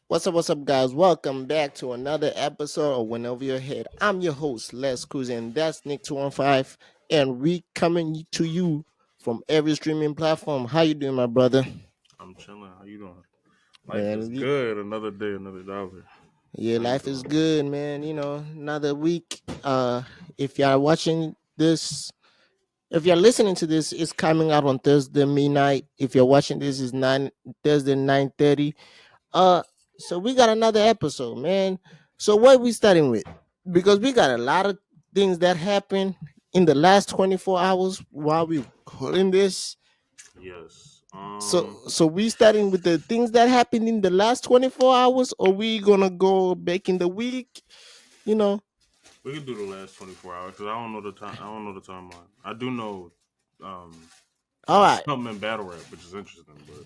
What's up, guys? Welcome back to another episode of Whenever You're Ahead. I'm your host, Les Kuzzy, and that's Nique215, and we coming to you from every streaming platform. How you doing, my brother? I'm chilling. How you doing? Life is Man, good. Another day, another dollar. yeah, How you life is doing? good, man. Another week. If you're watching this, if you're listening to this, it's coming out on Thursday midnight. If you're watching this, is nine Thursday 9:30. Uh, so we got another episode, man. So what we starting with? Because we got a lot of things that happened in the last 24 hours while we recording this. Yes. So we starting with the things that happened in the last 24 hours, or we gonna go back in the week? You know. We can do the last 24 hours because I don't know the time. I don't know the timeline. I do know um All right. something in battle rap, which is interesting. But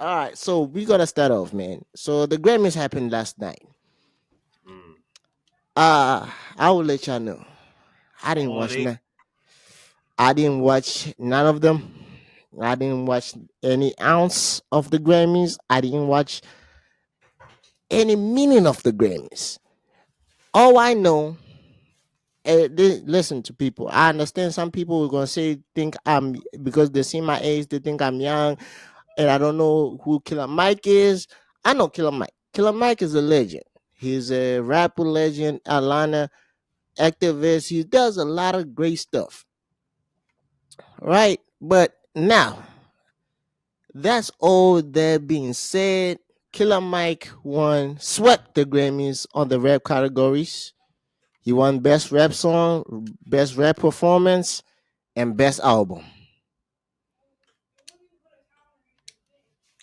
All right. So we gotta start off, man. So the Grammys happened last night. mm. I will let y'all know. I didn't Oh, watch they none. I didn't watch none of them. I didn't watch any ounce of the Grammys. I didn't watch any meaning of the Grammys. All I know, listen to people. I understand some people are gonna say think I'm because they see my age, they think I'm young, and I don't know who Killer Mike is. I know Killer Mike. Killer Mike is a legend. He's a rapper legend, Atlanta activist. He does a lot of great stuff, right? But now that's all that being said. Killer Mike won, swept the Grammys on the rap categories. He won Best Rap Song, Best Rap Performance, and Best Album.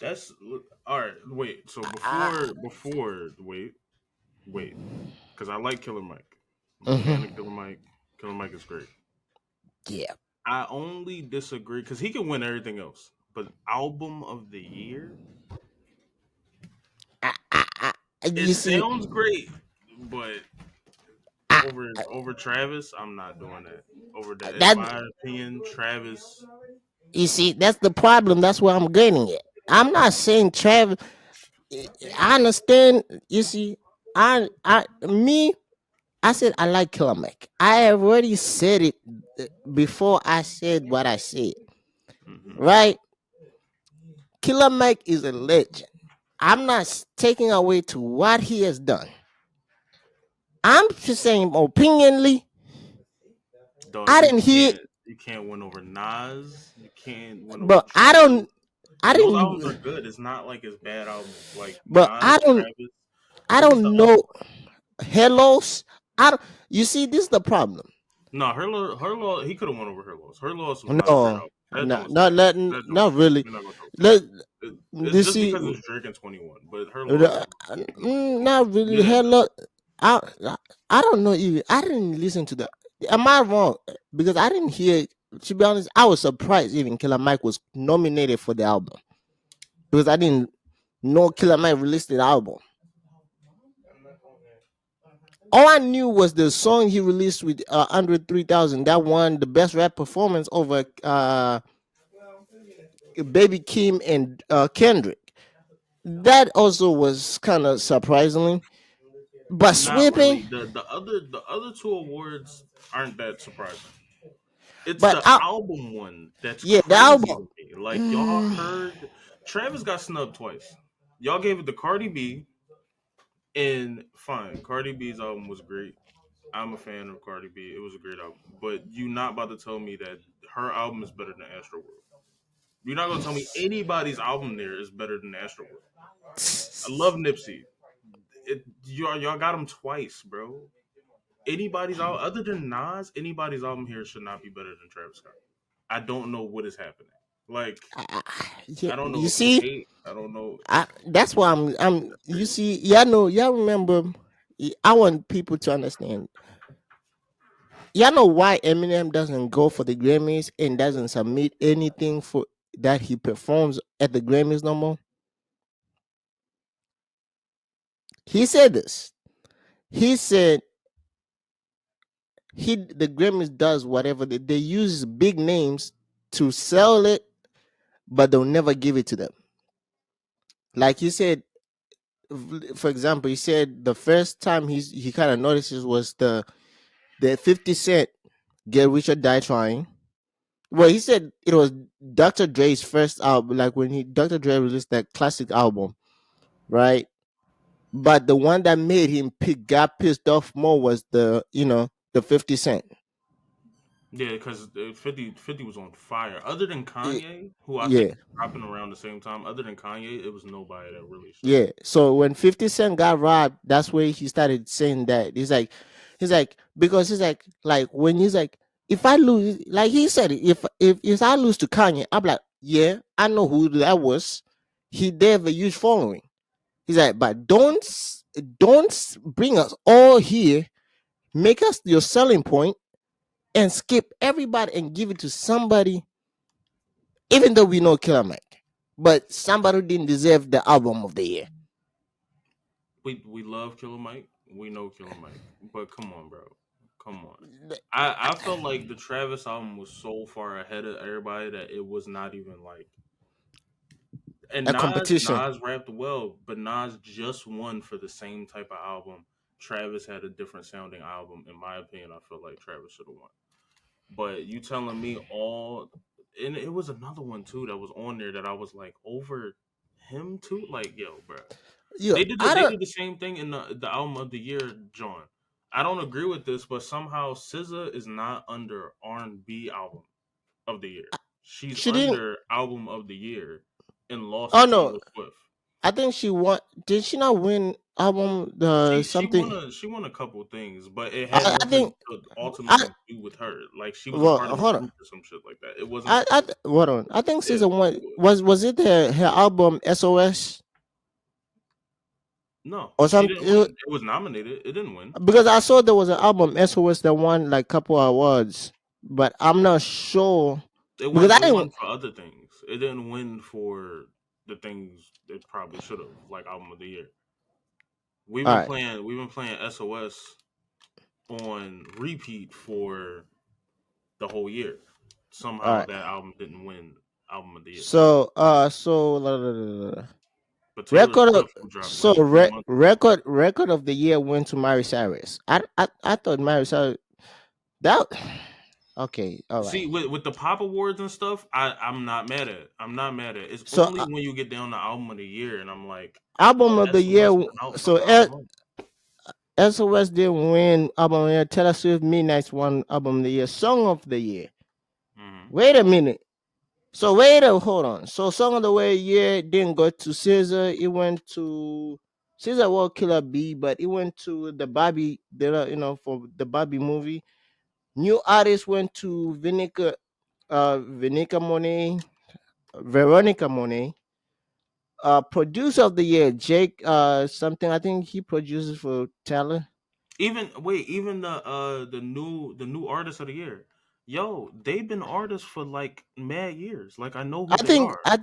that's all right. Wait. So Ah, wait, because I like Killer Mike. I'm a fan of mhm. Killer Mike. Killer Mike is great. Yeah. I only disagree because he can win everything else, but album of the year, I, I, I, it you see, sounds great, but I, over Travis, I'm not doing that. Over that, in that my opinion, Travis. you see, that's the problem. That's where I'm getting it. I'm not saying Travis. I understand. You see, me. I said I like Killer Mike. I have already said it before I said what I said. Hmm. Right? Killer Mike is a legend. I'm not taking away to what he has done. I'm just saying opinionly. Dog, I didn't hear, you can't win over Nas. You can't win over but I Travis. don't. I And those albums didn't. are good. It's not like it's bad albums. Like But Nas, Travis. I What was the don't other know. one? Hellos. I don't. You see, this is the problem. No, her law. He could have won over her loss. Her loss was not a great No, album. That joint no, was not trash. let, That joint was not trash. really. We're not gonna talk that. Let It's you just see. because it's Drake in 21. But her loss the- was no. Not really. Mid at best. Hello. I I don't know even. I didn't listen to the. Am I wrong? Because I didn't hear. To be honest, I was surprised even Killer Mike was nominated for the album because I didn't know Killer Mike released the album. All I knew was the song he released with Andre 3000 that won the best rap performance over Baby Kim and Kendrick. That also was kind of surprisingly, but Not sweeping. really. The other two awards aren't that surprising. It's But the album one that's yeah, the crazy album. to me. Like y'all Mm, heard Travis got snubbed twice. Y'all gave it to Cardi B, and fine, Cardi B's album was great. I'm a fan of Cardi B. It was a great album. But you not about to tell me that her album is better than Astroworld. You're not gonna tell me anybody's album there is better than Astroworld. I love Nipsey. Y'all got him twice, bro. Anybody's album other than Nas, anybody's album here should not be better than Travis Scott. I don't know what is happening. Like yeah, I don't know you if it's see, hate. I don't know. that's why I'm. That's You crazy. see, y'all know, y'all remember. I want people to understand. Y'all know why Eminem doesn't go for the Grammys and doesn't submit anything for that he performs at the Grammys no more. He said this. He said the Grammys does whatever they use big names to sell it, but they'll never give it to them. Like he said, for example, he said the first time he kind of notices was the 50 Cent Get Rich or Die Trying. Well, he said it was Dr. Dre's first album, like when he Dr. Dre released that classic album, right? But the one that made him got pissed off more was the 50 Cent. Yeah, because 50 was on fire. Other than Y- Kanye, who I think Yeah, was dropping around the same time, other than Kanye, it was nobody that really stood yeah. out. So when 50 Cent got robbed, that's where he started saying that. He's like, because he's like when he's like, if I lose, like he said, if I lose to Kanye, I'm like, yeah, I know who that was. They have a huge following. He's like, but don't bring us all here, make us your selling point, and skip everybody and give it to somebody, even though we know Killer Mike, but somebody who didn't deserve the album of the year. We love Killer Mike. We know Killer Mike, but come on, bro, come on. I felt like the Travis album was so far ahead of everybody that it was not even like. And A competition, Nas rapped well, but Nas just won for the same type of album. Travis had a different sounding album. In my opinion, I feel like Travis should have won. But you telling me all, and it was another one too that was on there that I was like over him too. Like, yo, bro, yo, I they don't. did the same thing in the album of the year, John. I don't agree with this, but somehow SZA is not under R&B album of the year. She's She didn't. under album of the year and lost Oh to no, Taylor Swift. I think she won. Did she not win album the something? She won a couple things, but it had I nothing think. to I ultimately do with her. Like she was a Well, part of a hold on. group or some shit like that. It wasn't. Hold on. I think Yeah. season one was it her album SOS No, or she didn't something? win. It was nominated. It didn't win. Because I saw there was an album SOS that won like couple awards, but I'm not sure because I It didn't. won for other things. It didn't win for the things it probably should have, like album of the year. All right, We've been playing SOS on repeat for the whole year. all Somehow right. that album didn't win album of the year. So la, la, la, la, la. But Taylor record of Swift, who dropped like 3 months ago. record of the year went to Mary Cyrus. I thought Mary Cyrus that okay. All right. See, with the pop awards and stuff, I'm not mad at it. I'm not mad at it. It's So only when you get down to album of the year and I'm like, album yo, of the year. SOS been out for So how long? SOS didn't win album of the year. Taylor Swift Midnight's won album of the year. Song of the year. Hmm. Wait a minute. So wait a hold on. So Song of the Way year didn't go to Caesar. It went to Caesar World Killer B, but it went to the Barbie. For the Barbie movie. New artist went to Vinica Monet, Veronica Monet. Producer of the year, Jake something. I think he produces for Taylor. Even the new artist of the year. Yo, they've been artists for like mad years. Like I know who I they think are. I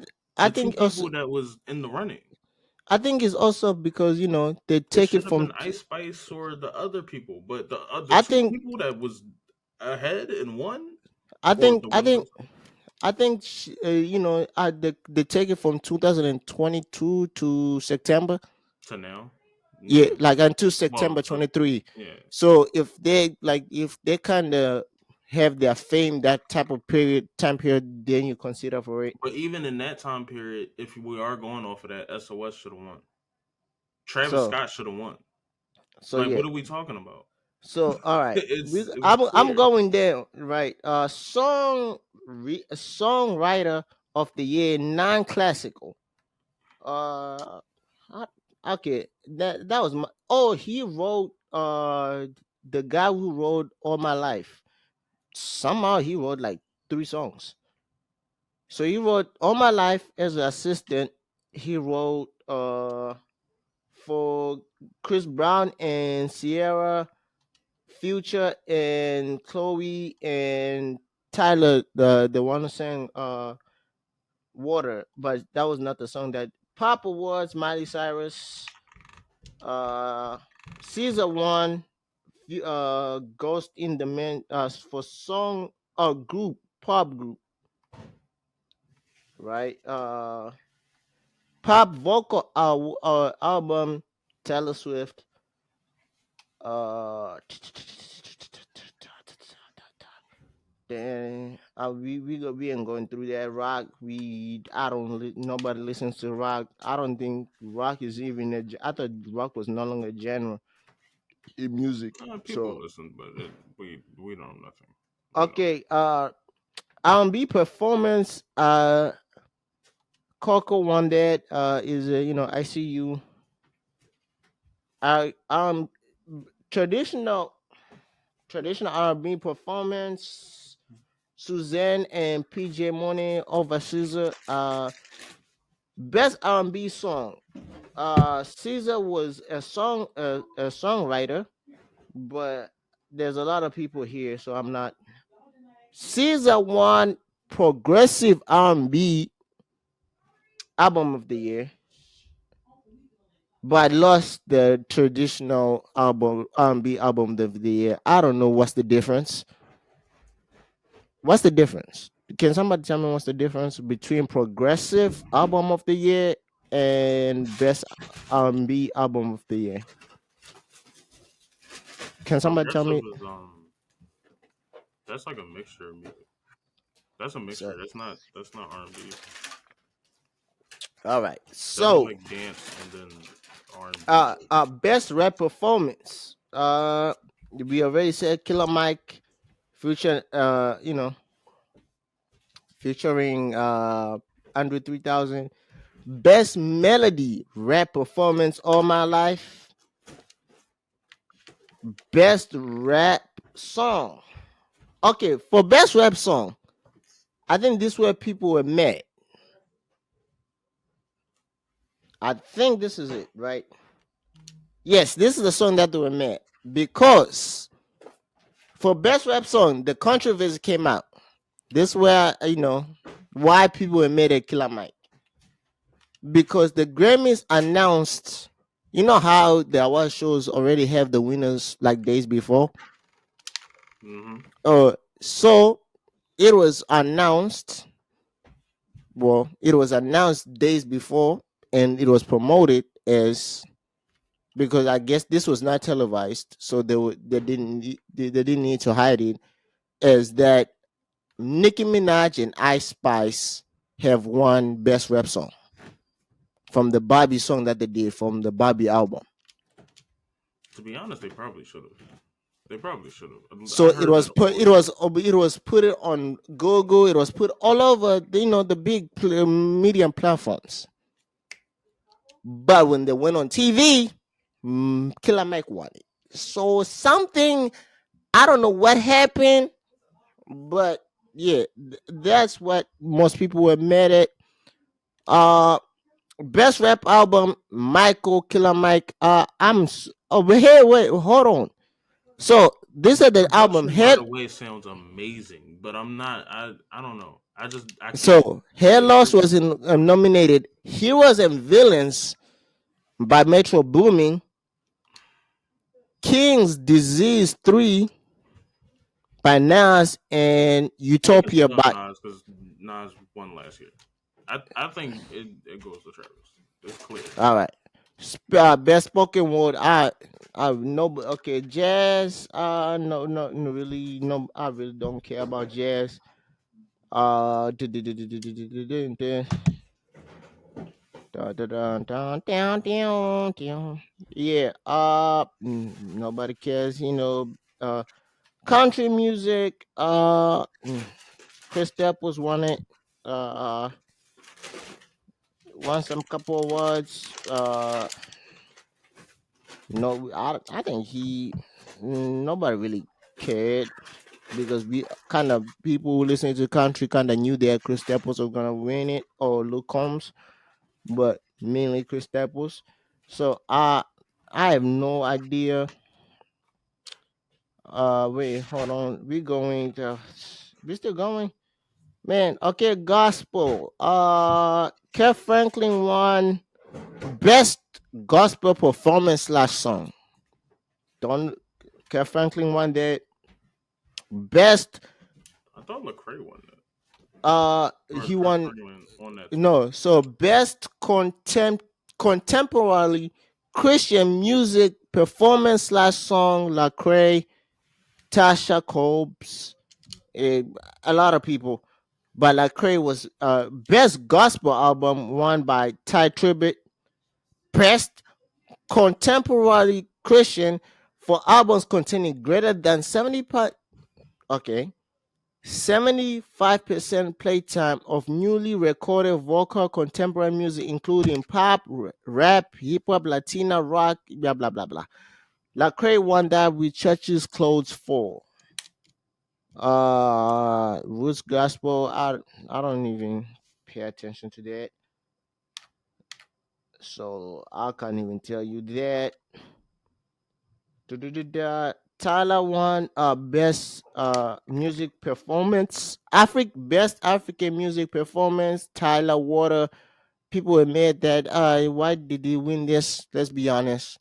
The two think also people that was in the running. I think it's also because they It take it should have from. been Ice Spice or the other people, but the I two think people that was ahead and won, I or think the I one think person I think they take it from 2022 to September. to now, Yeah, yeah. like until Well, September to, 23. yeah. So if they kind of have their fame that type of time period, then you consider for it. But even in that time period, if we are going off of that, SOS should have won. Travis So Scott should have won. so Like, yeah. what are we talking about? So all right, It was I'm clear. going there right. Songwriter of the year, non-classical. Uh, I- okay, that was my. Oh, he wrote. The guy who wrote All My Life. Somehow he wrote like 3 songs. So he wrote All My Life as an assistant. He wrote for Chris Brown and Sierra, Future and Chloe and Tyler, the one who sang Water, but that was not the song that Pop Awards, Miley Cyrus, uh Caesar won, Ghost in the Man for song group, pop group, right? pop vocal album, Taylor Swift. Uh, then we ain't going through that rock. I don't nobody listens to rock. I don't think rock is even I thought rock was no longer a genre in music. People So listen, but we don't nothing. We don't. okay, R&B performance. Coco won that. Is I see you. I traditional traditional R&B performance. Suzanne and PJ Morning over Caesar. Best R&B song. Caesar was a songwriter, but there's a lot of people here, so I'm not. Caesar won progressive R&B album of the year, but lost the traditional album R&B album of the year. I don't know what's the difference. What's the difference? Can somebody tell me what's the difference between progressive album of the year and best R&B album of the year? Can somebody tell Progressive me? is that's like a mixture of music. That's a mixture. So, That's not R&B. all right. That don't So, make dance and then R&B. best rap performance. We already said Killer Mike feature. Featuring Andrew 3000. Best melody rap performance all my life. Best rap song. Okay, for best rap song, I think this is where people were met. I think this is it, right? Yes, this is the song that they were met because for best rap song, the controversy came out. This is where why people were mad at Killer Mike because the Grammys announced. You know how the award shows already have the winners like days before. Mm-hmm. So it was announced. Well, it was announced days before, and it was promoted as because I guess this was not televised, so they didn't need to hide it as that Nicki Minaj and Ice Spice have won best rap song from the Bobby song that they did from the Bobby album. To be honest, they probably should have. They probably should have. So I heard that always. it was put it on Google. It was put all over the big medium platforms. But when they went on TV, Killer Mike won it. So something I don't know what happened, but yeah, that's what most people were mad at. Uh, best rap album, Michael Killer Mike. But hey, wait, hold on. So this is the album Production, by Head. the way, sounds amazing, but I'm not. I don't know. I can't. So Hair Loss was nominated Heroes and Villains by Metro Booming, King's Disease 3 by Nas, and We can Utopia put on by. Nas because Nas won last year. I think it goes to Travis. It's clear. All right. Best spoken word. I no. Okay, jazz. No, really, no. I really don't care about jazz. Du- du- du- du- du- du- du- du- du- du- da- da- da- da- down, down, down. Yeah. Nobody cares. Country music. Chris Staples won it. Uh, won some couple awards. No, I think nobody really cared because we kind of people who listen to country kind of knew that Chris Staples was gonna win it or Luke Combs, but mainly Chris Staples. So I have no idea. Wait, hold on. We still going, man. Okay, gospel. Kev Franklin won best gospel performance slash song. Don Kev Franklin won that. Best I thought Lecrae won that. He won. Cardi went on that tour. No, so best contemporary Christian music performance slash song, Lecrae, Tasha Cobbs, eh, a lot of people. But Lecrae was best gospel album won by Ty Tribbett. Best contemporary Christian for albums containing greater than 75% playtime of newly recorded vocal contemporary music, including pop, rap, hip hop, Latina, rock, blah blah blah blah. Lecrae won that with Church's Clothes for. Roots gospel. I don't even pay attention to that, so I can't even tell you that. Da-da-da-da. Tyler won best music performance. Best African music performance. Tyler Water. People admit that why did he win this? Let's be honest.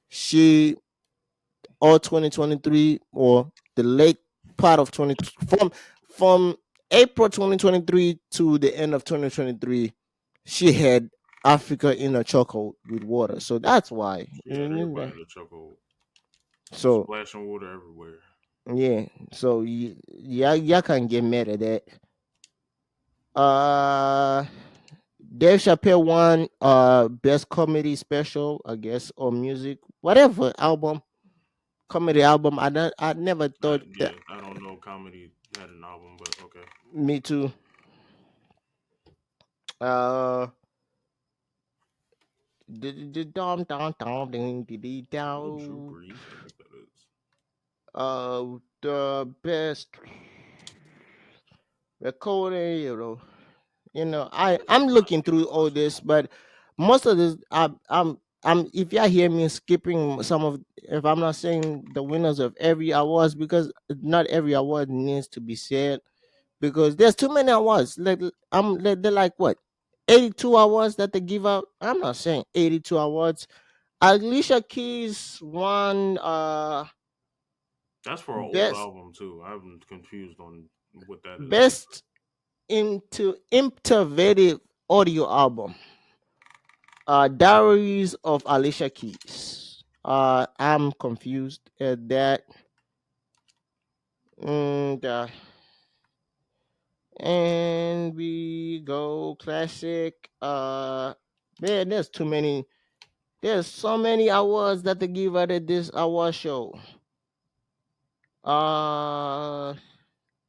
She all 2023 or the late part of 20 from April 2023 to the end of 2023, she had Africa in a chokehold with water. So that's why. She had everybody in the chokehold, So splashing water everywhere. yeah, so yeah, y'all can't get mad at that. Uh, Dave Chappelle won best comedy special, I guess, or music, whatever album, comedy album. I never thought that. Yeah, I don't know. Comedy had an album, but okay. Me too. Uh, dum dum dum ding ding ding Oh, down. Trooper, you said what that is. The best recording, I'm Not looking even through all close. this, but most of this, I'm if y'all hear me skipping some of, if I'm not saying the winners of every awards, because not every award needs to be said, because there's too many awards. They're like what, 82 awards that they give out. I'm not saying 82 awards. Alicia Keys won That's for an old best album too. I'm confused on what that is. best into innovative audio album. Diaries of Alicia Keys. I'm confused at that. And, and we go classic. Man, there's too many. There's so many awards that they give out at this award show. Uh,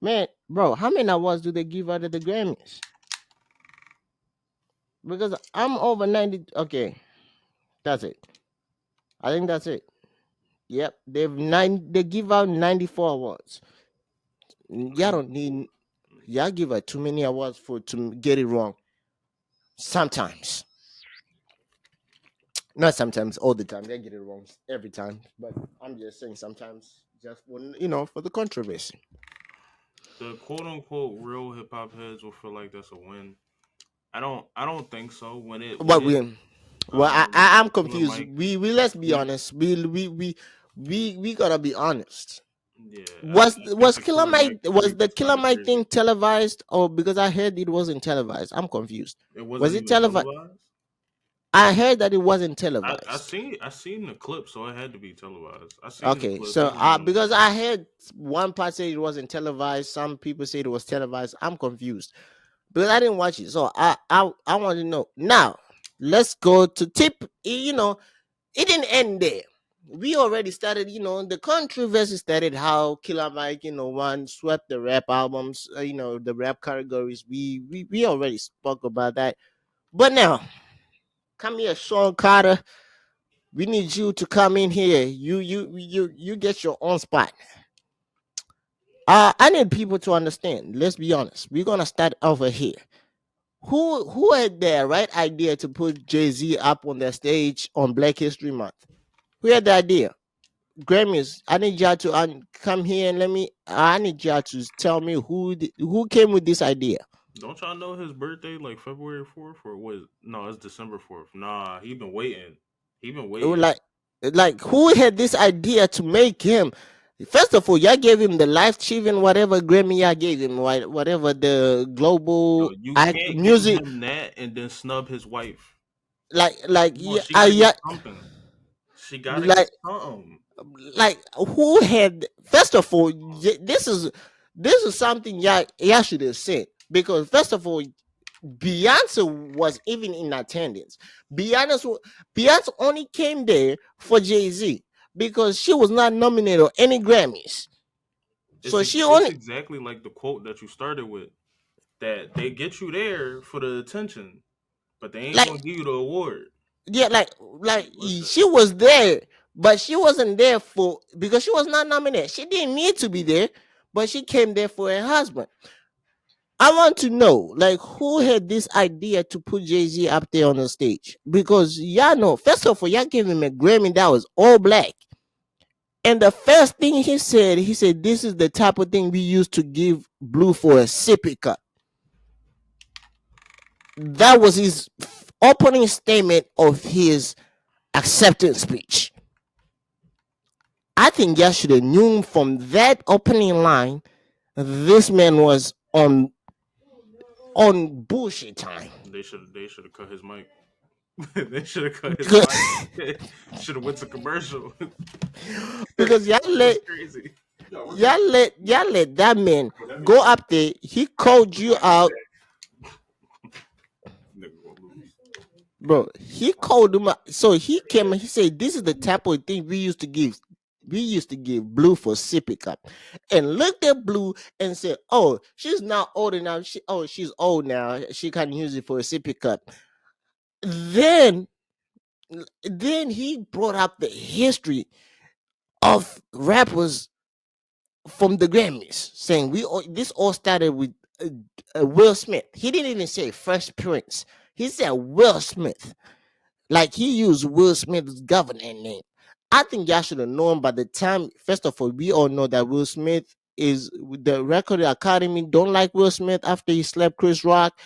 man, bro, how many awards do they give out at the Grammys? Because I'm over 90. Okay, that's it. I think that's it. Yep, they give out 94 awards. Y'all don't 94. need, y'all give out too many awards for to get it wrong. Sometimes, not sometimes, all the time. They get it wrong every time. But I'm just saying sometimes, just for the controversy. The quote unquote real hip hop heads will feel like that's a win. I don't think so. When But it well, I'm Killer confused. Mike We let's be beat, honest. We gotta be honest. yeah, I think Was the Killer Killer Mike Mike, was beat the was Killer kind of Mike crazy. thing televised, or because I heard it wasn't televised? I'm confused. It Was wasn't it even televised? televised. I heard that it wasn't I televised. seen I seen the clip, so it had to be televised. I seen the Okay, clip. It so was on. because I heard one part say it wasn't televised, some people say it was televised. I'm confused because I didn't watch it, so I want to know now. Let's go to tip. It didn't end there. We already started. The controversy started how Killer Mike, one swept the rap albums. The rap categories. We already spoke about that. But now, come here, Sean Carter. We need you to come in here. You get your own spot. I need people to understand. Let's be honest. We're gonna start over here. Who had the right idea to put Jay-Z up on the stage on Black History Month? Who had the idea? Grammys. I need y'all to come here and let me. I need y'all to tell me who came with this idea. Don't y'all know his birthday like February 4th or was no? It's December 4th. Nah, he been waiting. He been It was waiting. like who had this idea to make him? First of all, y'all gave him the life achieving whatever Grammy y'all gave him, whatever the Yo, global you act can't give music, him that and then snub his wife. Come on, yeah, she got to get yeah, something. She got to get like something. who had first of all, this is something y'all should have said, because first of all, Beyonce was even in attendance. Beyonce only came there for Jay-Z because she was not nominated on any Grammys. So she It's only, exactly like the quote that you started with. That they get you there for the attention, but they ain't like gonna give you the award. yeah, Like, she listen, was there, but she wasn't there for because she was not nominated. She didn't need to be there, but she came there for her husband. I want to know, like, who had this idea to put Jay Z up there on the stage? Because y'all know, first of all, y'all gave him a Grammy that was all black. And the first thing he said, this is the type of thing we used to give Blue for a sippy cup. That was his opening statement of his acceptance speech. I think y'all should have known from that opening line, this man was on bullshit time. they should have cut his mic. They should have cut his Because, mic. Should have went to commercial. because That's crazy. y'all let that man go up there. He called you out, Nigga gonna lose. bro. He called him out. So he came and he said, this is the type of thing we used to give. We used to give Blue for sippy cup, and looked at Blue and said, "Oh, she's not old enough. She's old now. She can't use it for a sippy cup." Then, he brought up the history of rappers from the Grammys, saying this all started with Will Smith. He didn't even say Fresh Prince. He said Will Smith. Like he used Will Smith's government name. I think y'all should have known by the time. First of all, we all know that Will Smith is the Record Academy don't like Will Smith after he slapped Chris Rock.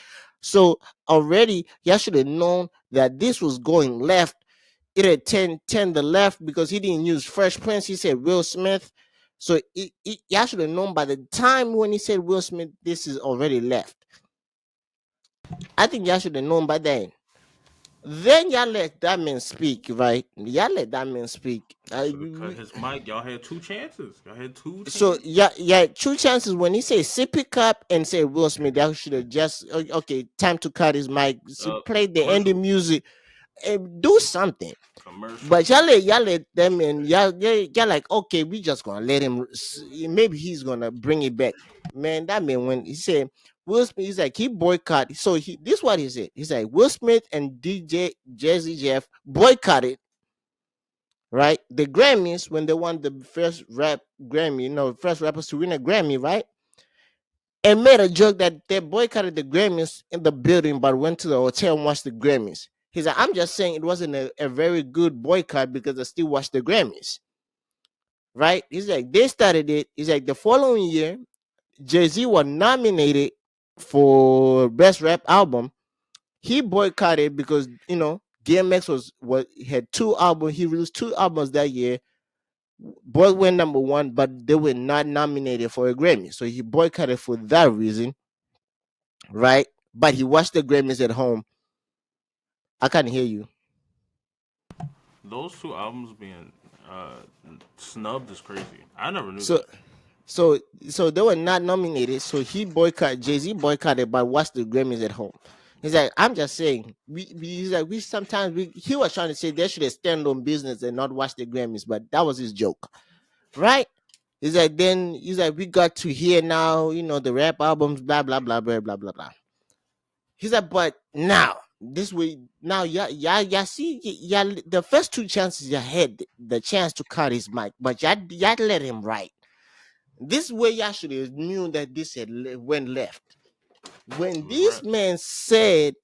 So already y'all should have known that this was going left. It had 10 the left because he didn't use Fresh Prince. He said Will Smith. So y'all should have known by the time when he said Will Smith, this is already left. I think y'all should have known by then. Then y'all let that man speak, right? Y'all let that man speak. Should have cut his mic. Y'all had two chances. Y'all had two So chances. yeah, two chances when he say sippy cup and say Will Smith, that should have just okay, time to cut his mic, play the ending Commercial. music, and do something. Commercial. But y'all let them and y'all like, okay, we just gonna let him. Maybe he's gonna bring it back. Man, that man when he said Will Smith, he's like he boycott. So this what he said. He's like Will Smith and DJ Jazzy Jeff boycotted, right, the Grammys when they won the first rap Grammy, first rappers to win a Grammy, right? And made a joke that they boycotted the Grammys in the building, but went to the hotel and watched the Grammys. He's like, I'm just saying it wasn't a very good boycott because I still watched the Grammys, right? He's like, they started it. He's like, the following year, Jay-Z was nominated for Best Rap Album. He boycotted because, DMX was had two albums. He released two albums that year. Both went number one, but they were not nominated for a Grammy. So he boycotted for that reason, right? But he watched the Grammys at home. I can't hear you. Those two albums being uh, snubbed is crazy. I never knew So that. so so they were not nominated. So he boycotted. Jay-Z boycotted, but watched the Grammys at home. He's like, I'm just saying. He's like, we sometimes he was trying to say they should have stand on business and not watch the Grammys, but that was his joke, right? He's like, we got to hear now, the rap albums, blah blah blah blah blah blah blah. He's like, but now this way, now yeah, see, yeah, the first two chances you had the chance to cut his mic, but y'all let him write. This way, y'all should have knew that this had went left. It When was this rap. man said,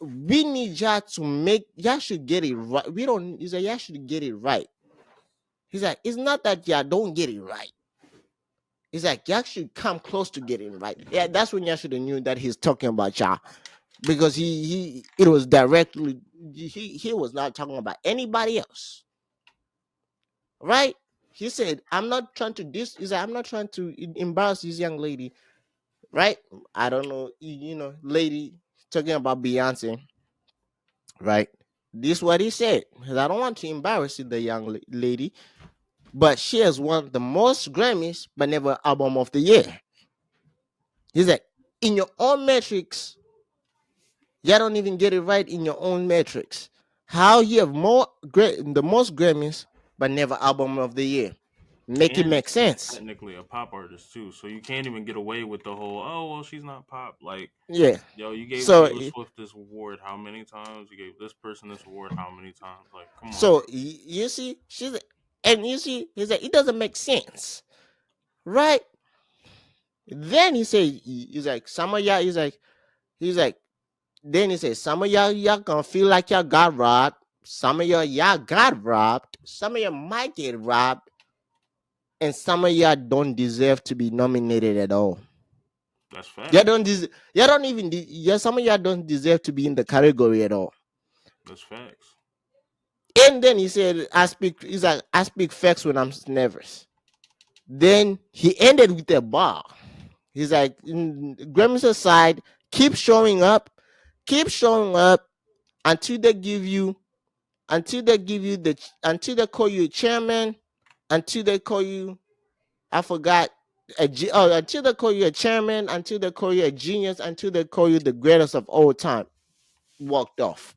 we need y'all to make, y'all should get it right. We don't, he's like, y'all should get it right. He's like, it's not that y'all don't get it right. He's like, y'all should come close to getting right. Yeah, that's when y'all should have knew that he's talking about y'all. Because it was directly, he was not talking about anybody else. Right? He said, "I'm not trying to dis." He said, "I'm not trying to embarrass this young lady." Right? I don't know, lady talking about Beyonce. Right? This is what he said. He said, "I don't want to embarrass the young lady, but she has won the most Grammys, but never album of the year." He said, "In your own metrics, y'all don't even get it right in your own metrics. How you have the most Grammys, but never album of the year? Make it And make she's sense." technically a pop artist too, so you can't even get away with the whole "oh well, she's not pop." Like, Yeah. yo, you gave So, Taylor Swift this award how many times? You gave this person this award how many times? Like, come on. you see, and you see, he said it doesn't make sense, right? Then he said, he's like, some of y'all, he's like, then he said, some of y'all gonna feel like y'all got robbed. Some of y'all got robbed. Some of y'all might get robbed, and some of y'all don't deserve to be nominated at all. That's Y'all facts. don't y'all don't even yeah, some of y'all don't deserve to be in the category at all. That's facts. And then he said, he's like, "I speak facts when I'm nervous." Then he ended with a bar. He's like, Grammys aside, keep showing up until they give you, until they call you a chairman, until they call you, I forgot, until they call you a chairman, until they call you a genius, until they call you the greatest of all time. Walked off.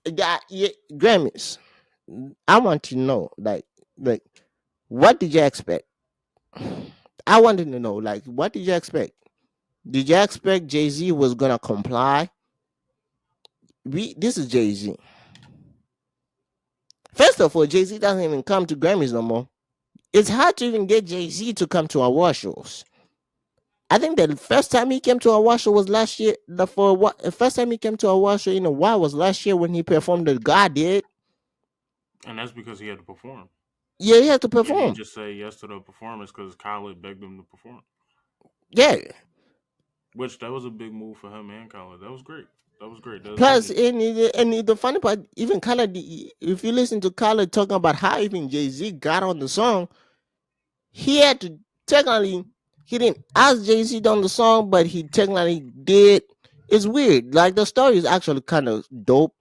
That, yeah, Grammys. I want to know, like, what did you expect? I wanted to know, like, what did you expect? Did you expect Jay Z was gonna comply? This is Jay Z. First of all, Jay Z doesn't even come to Grammys no more. It's hard to even get Jay Z to come to award shows. I think the first time he came to a award show was last year. The first time he came to a award show in a while was last year when he performed the God did. And that's because he had to perform. Yeah, he had to He didn't perform. just say yes to the performance because Khaled begged him to perform. Yeah. Which that was a big move for him and Khaled. That was great. That was great. That was Plus, needed. and the funny part, even Khaled, if you listen to Khaled talking about how even Jay Z got on the song, he had to technically, he didn't ask Jay Z on the song, but he technically did. It's weird. Like, the story is actually kind of dope.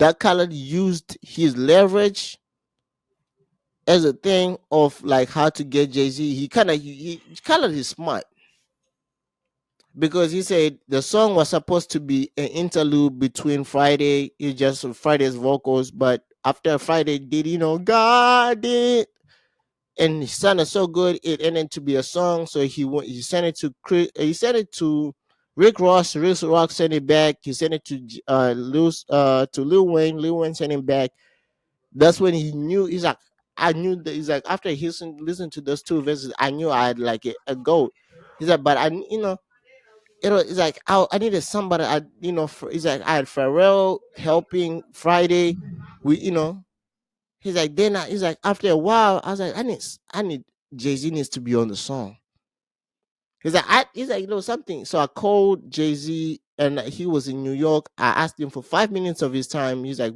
That Khaled used his leverage as a thing of like how to get Jay Z. He kind of he Khaled is smart because he said the song was supposed to be an interlude between Friday, it's just Friday's vocals, but after Friday did, God did, and it sounded so good, it ended to be a song. So he sent it to he sent it to Rick Ross. Rick Ross sent it back. He sent it to to Lil Wayne. Lil Wayne sent it back. That's when he knew. He's like, I knew that. He's like, after he listened to those two verses, I knew I had like a goal. He's like, but it's like I needed somebody. He's like, I had Pharrell helping Friday. He's like, he's like, after a while, I was like, I need Jay Z needs to be on the song. He's like, something. So I called Jay Z, and he was in New York. I asked him for 5 minutes of his time. He's like,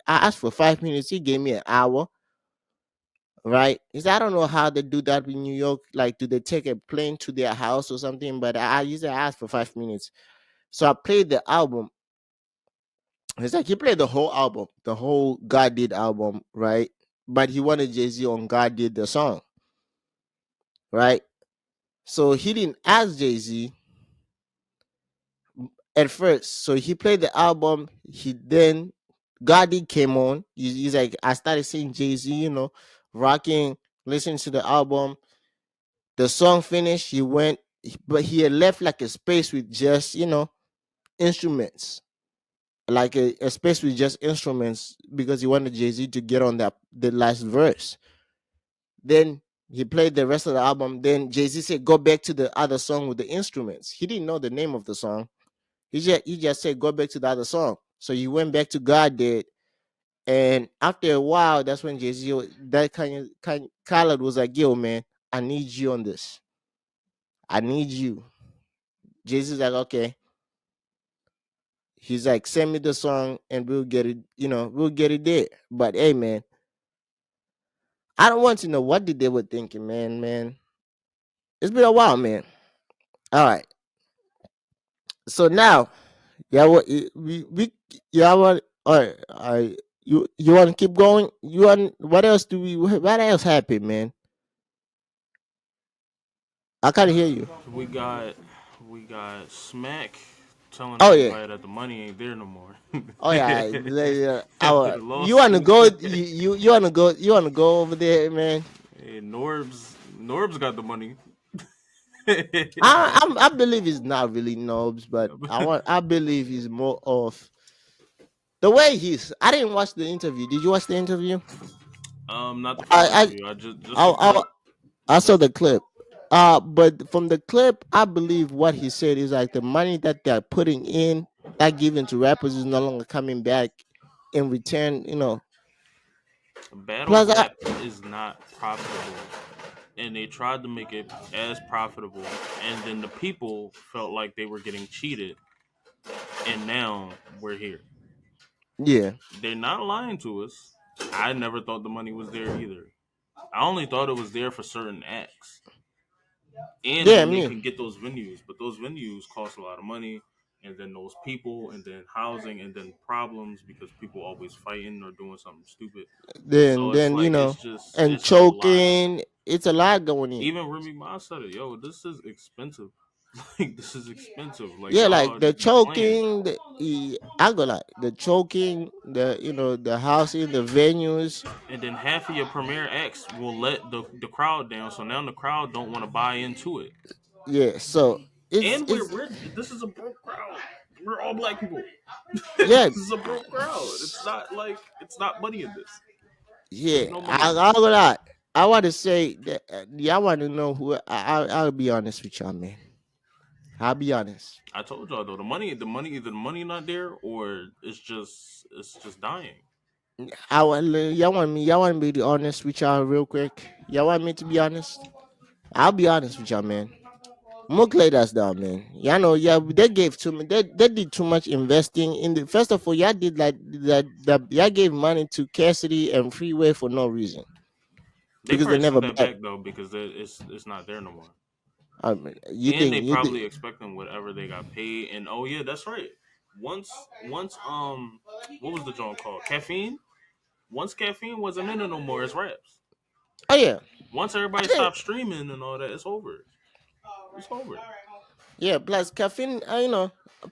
I asked for 5 minutes. He gave me an hour. Right? He said, I don't know how they do that in New York. Like, do they take a plane to their house or something? But I usually ask for 5 minutes. So I played the album. It's like he played the whole album, the whole God Did album, right? But he wanted Jay Z on God Did the song, right? So he didn't ask Jay Z at first. So he played the album. He then God Did came on. He's like, I started seeing Jay Z, rocking, listening to the album. The song finished. He went, but he had left like a space with just instruments, like a space with just instruments because he wanted Jay Z to get on the last verse. Then he played the rest of the album. Then Jay Z said, "Go back to the other song with the instruments." He didn't know the name of the song. He just said, "Go back to the other song." So he went back to God Did, and after a while, that's when Jay Z, that Khaled was like, "Yo, man, I need you on this. I need you." Jay Z's like, "Okay." He's like, "Send me the song and we'll get it. We'll get it there." But hey, man, I don't want to know what did they were thinking, man. Man, it's been a while, man. All right. So now, yeah, what we yeah, what? All right, all right. You want to keep going? You want what else do we? What else happened, man? I can't hear you. We got we got Smack telling Oh yeah. everybody that the money ain't there no more Oh yeah, after the you want to lawsuit. go? You want to go? You want to go over there, man? Hey, Norb's got the money. I believe he's not really knobs, but I believe he's more of the way he's. I didn't watch the interview. Did you watch the interview? Not the full I interview. I just I the I, clip. I saw the clip. But from the clip, I believe what he said is like the money that they're putting in, that given to rappers is no longer coming back in return. Battle Plus, I rap is not profitable, and they tried to make it as profitable, and then the people felt like they were getting cheated, and now we're here. yeah, They're not lying to us. I never thought the money was there either. I only thought it was there for certain acts, and yeah, when they me. can get those venues, but those venues cost a lot of money, and then those people, and then housing, and then problems because people always fighting or doing something stupid. Then So it's then like and it's a lot. choking. It's a lot going in. Even Remy Ma said it, yo, this is expensive. Like this is expensive. Like Yeah, like y'all the playing. choking, I go like the choking, the housing, the venues. And then half of your premiere acts will let the crowd down. So now the crowd don't want to buy into it. Yeah, so And it's we're this is a broke crowd. We're all black people. yeah, This is a broke crowd. It's not money in this. yeah. There's no money in I this. go like I want to say that. Yeah, I want to know who. I'll be honest with y'all, man. I'll be honest. I told y'all though, either the money not there or it's just dying. Y'all want me to be honest with y'all real quick. Y'all want me to be honest. I'll be honest with y'all, man. Mook laid us down, man. Y'all know, yeah, they gave too much. They did too much investing in the. First of all, y'all did like that. Y'all gave money to Cassidy and Freeway for no reason They because they probably never sent that back. back though because it's not there no more. You And they think you think? probably expecting whatever they got paid. And oh yeah, that's right. Once once what was the joint called? Caffeine. Once caffeine wasn't in it no more, it's raps. Oh yeah, Once I everybody think stopped streaming and all that, it's over. It's over. yeah. Plus caffeine,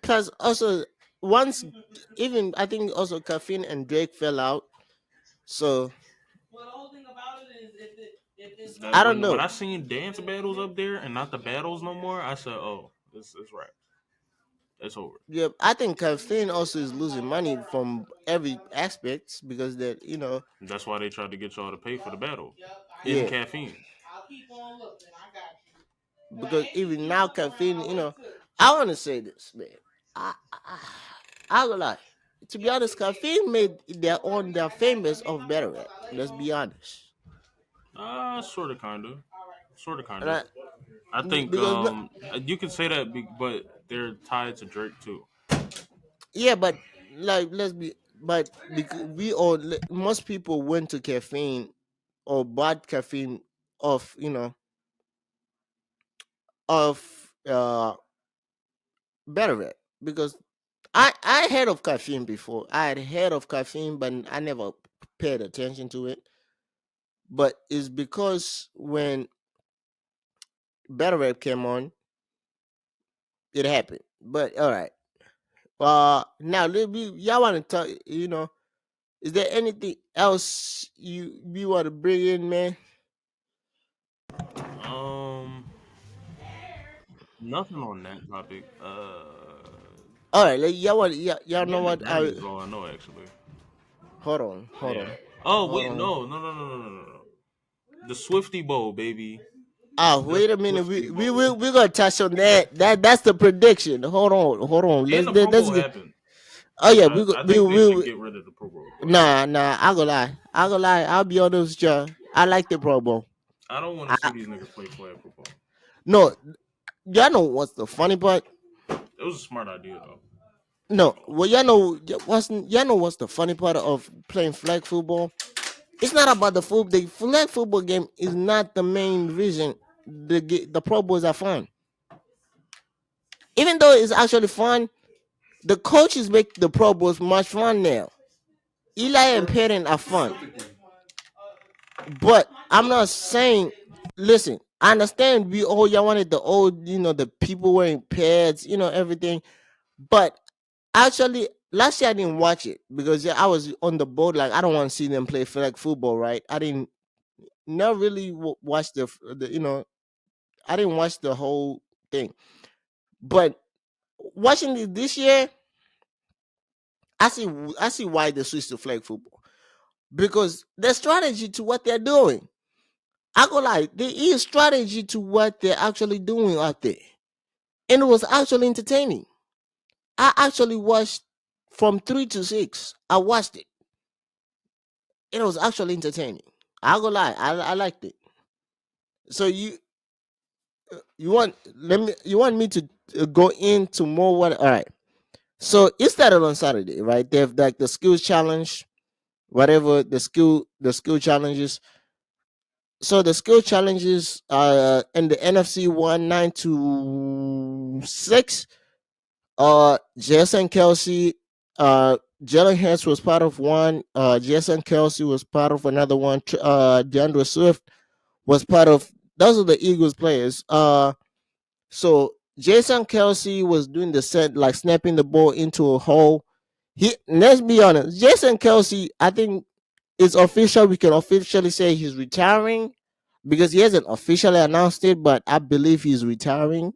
Plus also once even I think also caffeine and Drake fell out. So I That don't when know. I seen dance battles up there and not the battles no more, I said, "Oh, it's right. It's over." Yeah, I think caffeine also is losing money from every aspect because that That's why they tried to get y'all to pay for the battle in yeah. caffeine. Because even now caffeine, I want to say this, man. I go lie. To be honest, caffeine made their famous of better rap. Let's be honest. Sort of, kind And of. I think because you can say that, but they're tied to Drake too. yeah, but like let's be but because most people went to caffeine or bought caffeine of of better rap because I heard of caffeine before. I had heard of caffeine, but I never paid attention to it. But it's because when Battle Rap came on, it happened. But all right. Now y'all want to talk? Is there anything else you want to bring in, man? Um, Nothing on that topic. All right, y'all Yeah, know the what? Grammys is all I know actually. Hold on, hold Yeah. on, Oh hold wait, on. no. The Swifty Bowl, baby. The Wait a minute. Swifty We Bowl. we gonna touch on that. That's the prediction. Hold on. And the Pro Let's Bowl get. happened, Oh which yeah, I think they should get rid of the Pro Bowl, but nah. I gonna lie. I'll be honest with you. I like the Pro Bowl. I don't want to I, see these niggas play flag football. no, y'all know what's the funny part? It was a smart idea though. No, well y'all know what's the funny part of playing flag football? It's not about the football. The flag football game is not the main reason the Pro Bowls are fun. Even though it's actually fun, the coaches make the Pro Bowls much fun now. Eli and Peyton are fun, but I'm not saying. Listen, I understand we all y'all wanted the old, the people wearing pads, everything. But actually, last year I didn't watch it because I was on the boat. Like I don't want to see them play flag football, right? I didn't not really watch the. I didn't watch the whole thing, but watching it this year, I see why they switched to flag football because the strategy to what they're doing. I go like there is strategy to what they're actually doing out there, and it was actually entertaining. I actually watched from 3 to 6. I watched it. It was actually entertaining. I go lie, I liked it. So you want me to go into more what? All right. So it started on Saturday, right? They have like the skills challenge, whatever the skill challenges. So the skill challenges in the NFC won 9-6. Jason Kelsey, Jalen Hurts was part of one. Jason Kelsey was part of another one. DeAndre Swift was part of. Those are the Eagles players. So Jason Kelsey was doing the set, like snapping the ball into a hole. Let's be honest, Jason Kelsey, I think it's official. We can officially say he's retiring because he hasn't officially announced it, but I believe he's retiring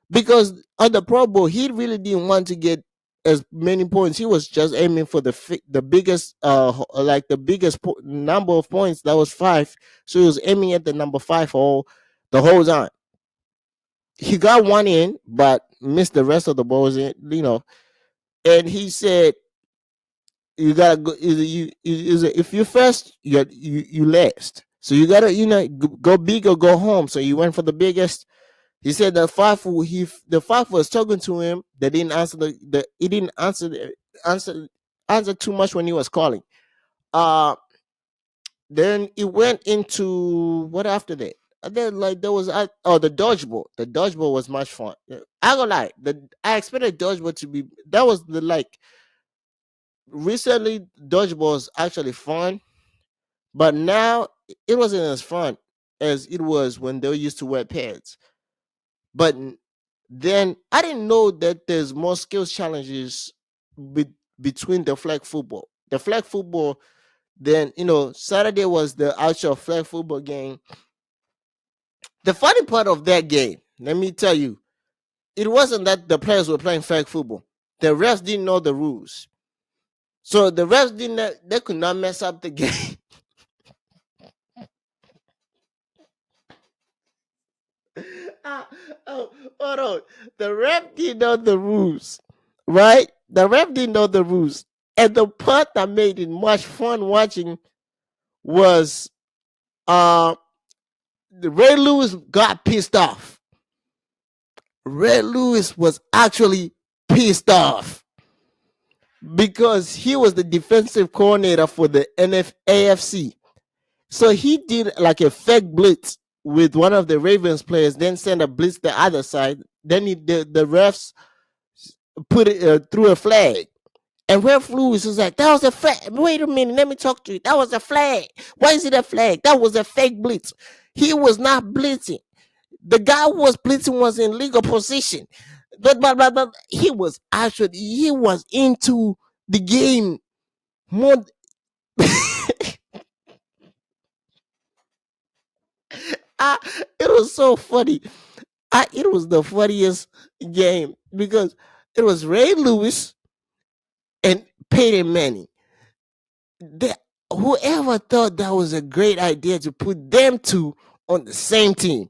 because on the Pro Bowl he really didn't want to get as many points. He was just aiming for the biggest like the biggest number of points. That was 5. So he was aiming at the number 5 hole the whole time. He got one in, but missed the rest of the balls in. And he said, "You gotta go. If you first, you last. So you gotta go big or go home." So he went for the biggest. He said the five was talking to him. They didn't answer the he didn't answer answer too much when he was calling. Uh then it went into what after that? And then like there was the dodgeball. The dodgeball was much fun. I gonna lie, I expected dodgeball to be that was the like recently dodgeball is actually fun, but now it wasn't as fun as it was when they used to wear pads. But then I didn't know that there's more skills challenges between the flag football. The flag football, then Saturday was the actual flag football game. The funny part of that game, let me tell you, it wasn't that the players were playing flag football. The refs didn't know the rules, so the refs didn't. They could not mess up the game. Ah, oh, hold on. The ref didn't know the rules, right? The ref didn't know the rules. And the part that made it much fun watching was Ray Lewis got pissed off. Ray Lewis was actually pissed off because he was the defensive coordinator for the AFC. So he did like a fake blitz with one of the Ravens players, then sent a blitz the other side. Then the refs put it through a flag. And Ref Lewis was like, that was a flag. Wait a minute, let me talk to you. That was a flag. Why is it a flag? That was a fake blitz. He was not blitzing. The guy who was blitzing was in legal position. But he was into the game more. Ah, it was so funny. It was the funniest game because it was Ray Lewis and Peyton Manning. The, whoever thought that was a great idea to put them two on the same team?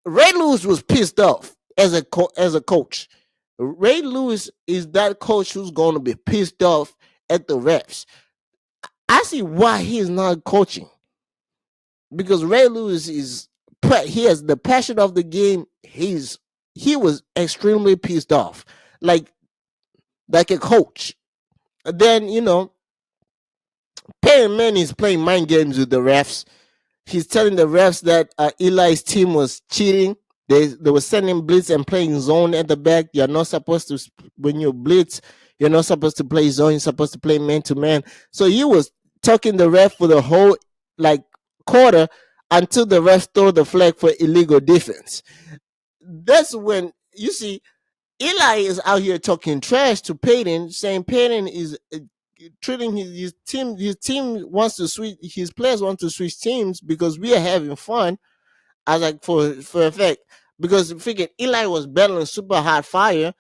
Ray Lewis was pissed off as a coach. Ray Lewis is that coach who's going to be pissed off at the refs. I see why he's not coaching because Ray Lewis he has the passion of the game. He was extremely pissed off, like a coach. Then Peyton Manning is playing mind games with the refs. He's telling the refs that Eli's team was cheating. They were sending blitz and playing zone at the back. You're not supposed to, when you blitz, you're not supposed to play zone. You're supposed to play man to man. So he was talking the ref for the whole like quarter until the refs throw the flag for illegal defense. That's when you see Eli is out here talking trash to Peyton, saying Peyton is treating his team. His team wants to switch. His players want to switch teams because we are having fun. I was like, for a fact, because figured Eli was battling super hot fire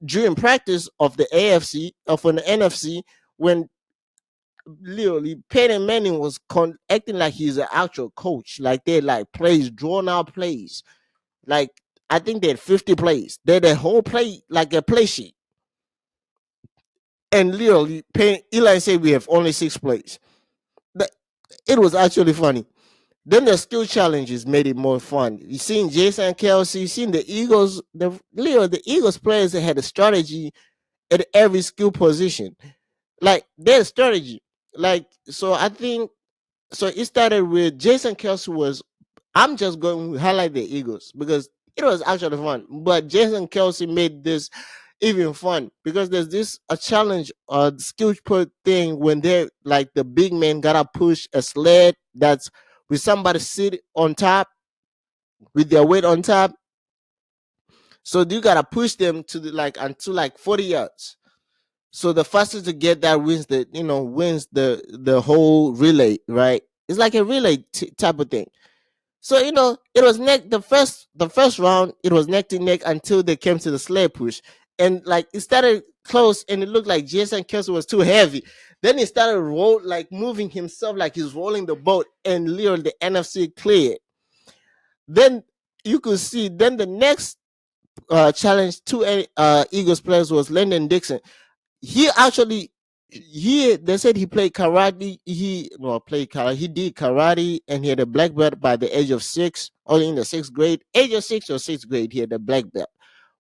during practice of the AFC of an NFC when literally Peyton Manning was acting like he's an actual coach. Like they like plays, drawn out plays. Like I think they had 50 plays. They had a whole play like a play sheet. And literally Eli said we have only 6 plays. But it was actually funny. Then the skill challenges made it more fun. You seen Jason Kelsey, you seen the Eagles, the Eagles players that had a strategy at every skill position. Like their strategy. Like so I think so it started with Jason Kelsey was I'm just going to highlight the Eagles because it was actually fun. But Jason Kelsey made this even fun because there's this a challenge skill put thing when they're like the big man gotta push a sled that's with somebody sit on top with their weight on top. So you gotta push them to the like until like 40 yards. So the fastest to get that wins the whole relay, right? It's like a relay type of thing. So it was neck the first round. It was neck to neck until they came to the sled push, and like it started close, and it looked like Jason Kelsey was too heavy. Then he started moving himself like he's rolling the boat, and literally the NFC cleared. Then you could see. Then the next challenge two Eagles players was Landon Dixon. He actually they said he played karate. He did karate and he had a black belt by the age of 6, only in the 6th grade. Age of 6 or 6th grade, he had a black belt.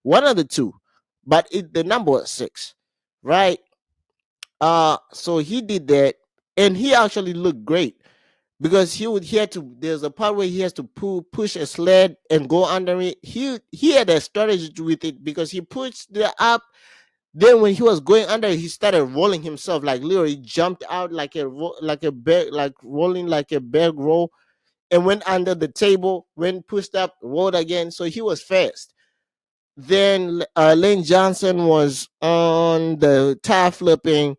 One of the two. But the number was 6. Right? So he did that and he actually looked great because he had to there's a part where he has to push a sled and go under it. He had a strategy with it because he pushed the up, then when he was going under, he started rolling himself, like literally jumped out like a bear, like rolling like a bear roll, and went under the table. When pushed up, rolled again. So he was fast. Then Lane Johnson was on the tire flipping.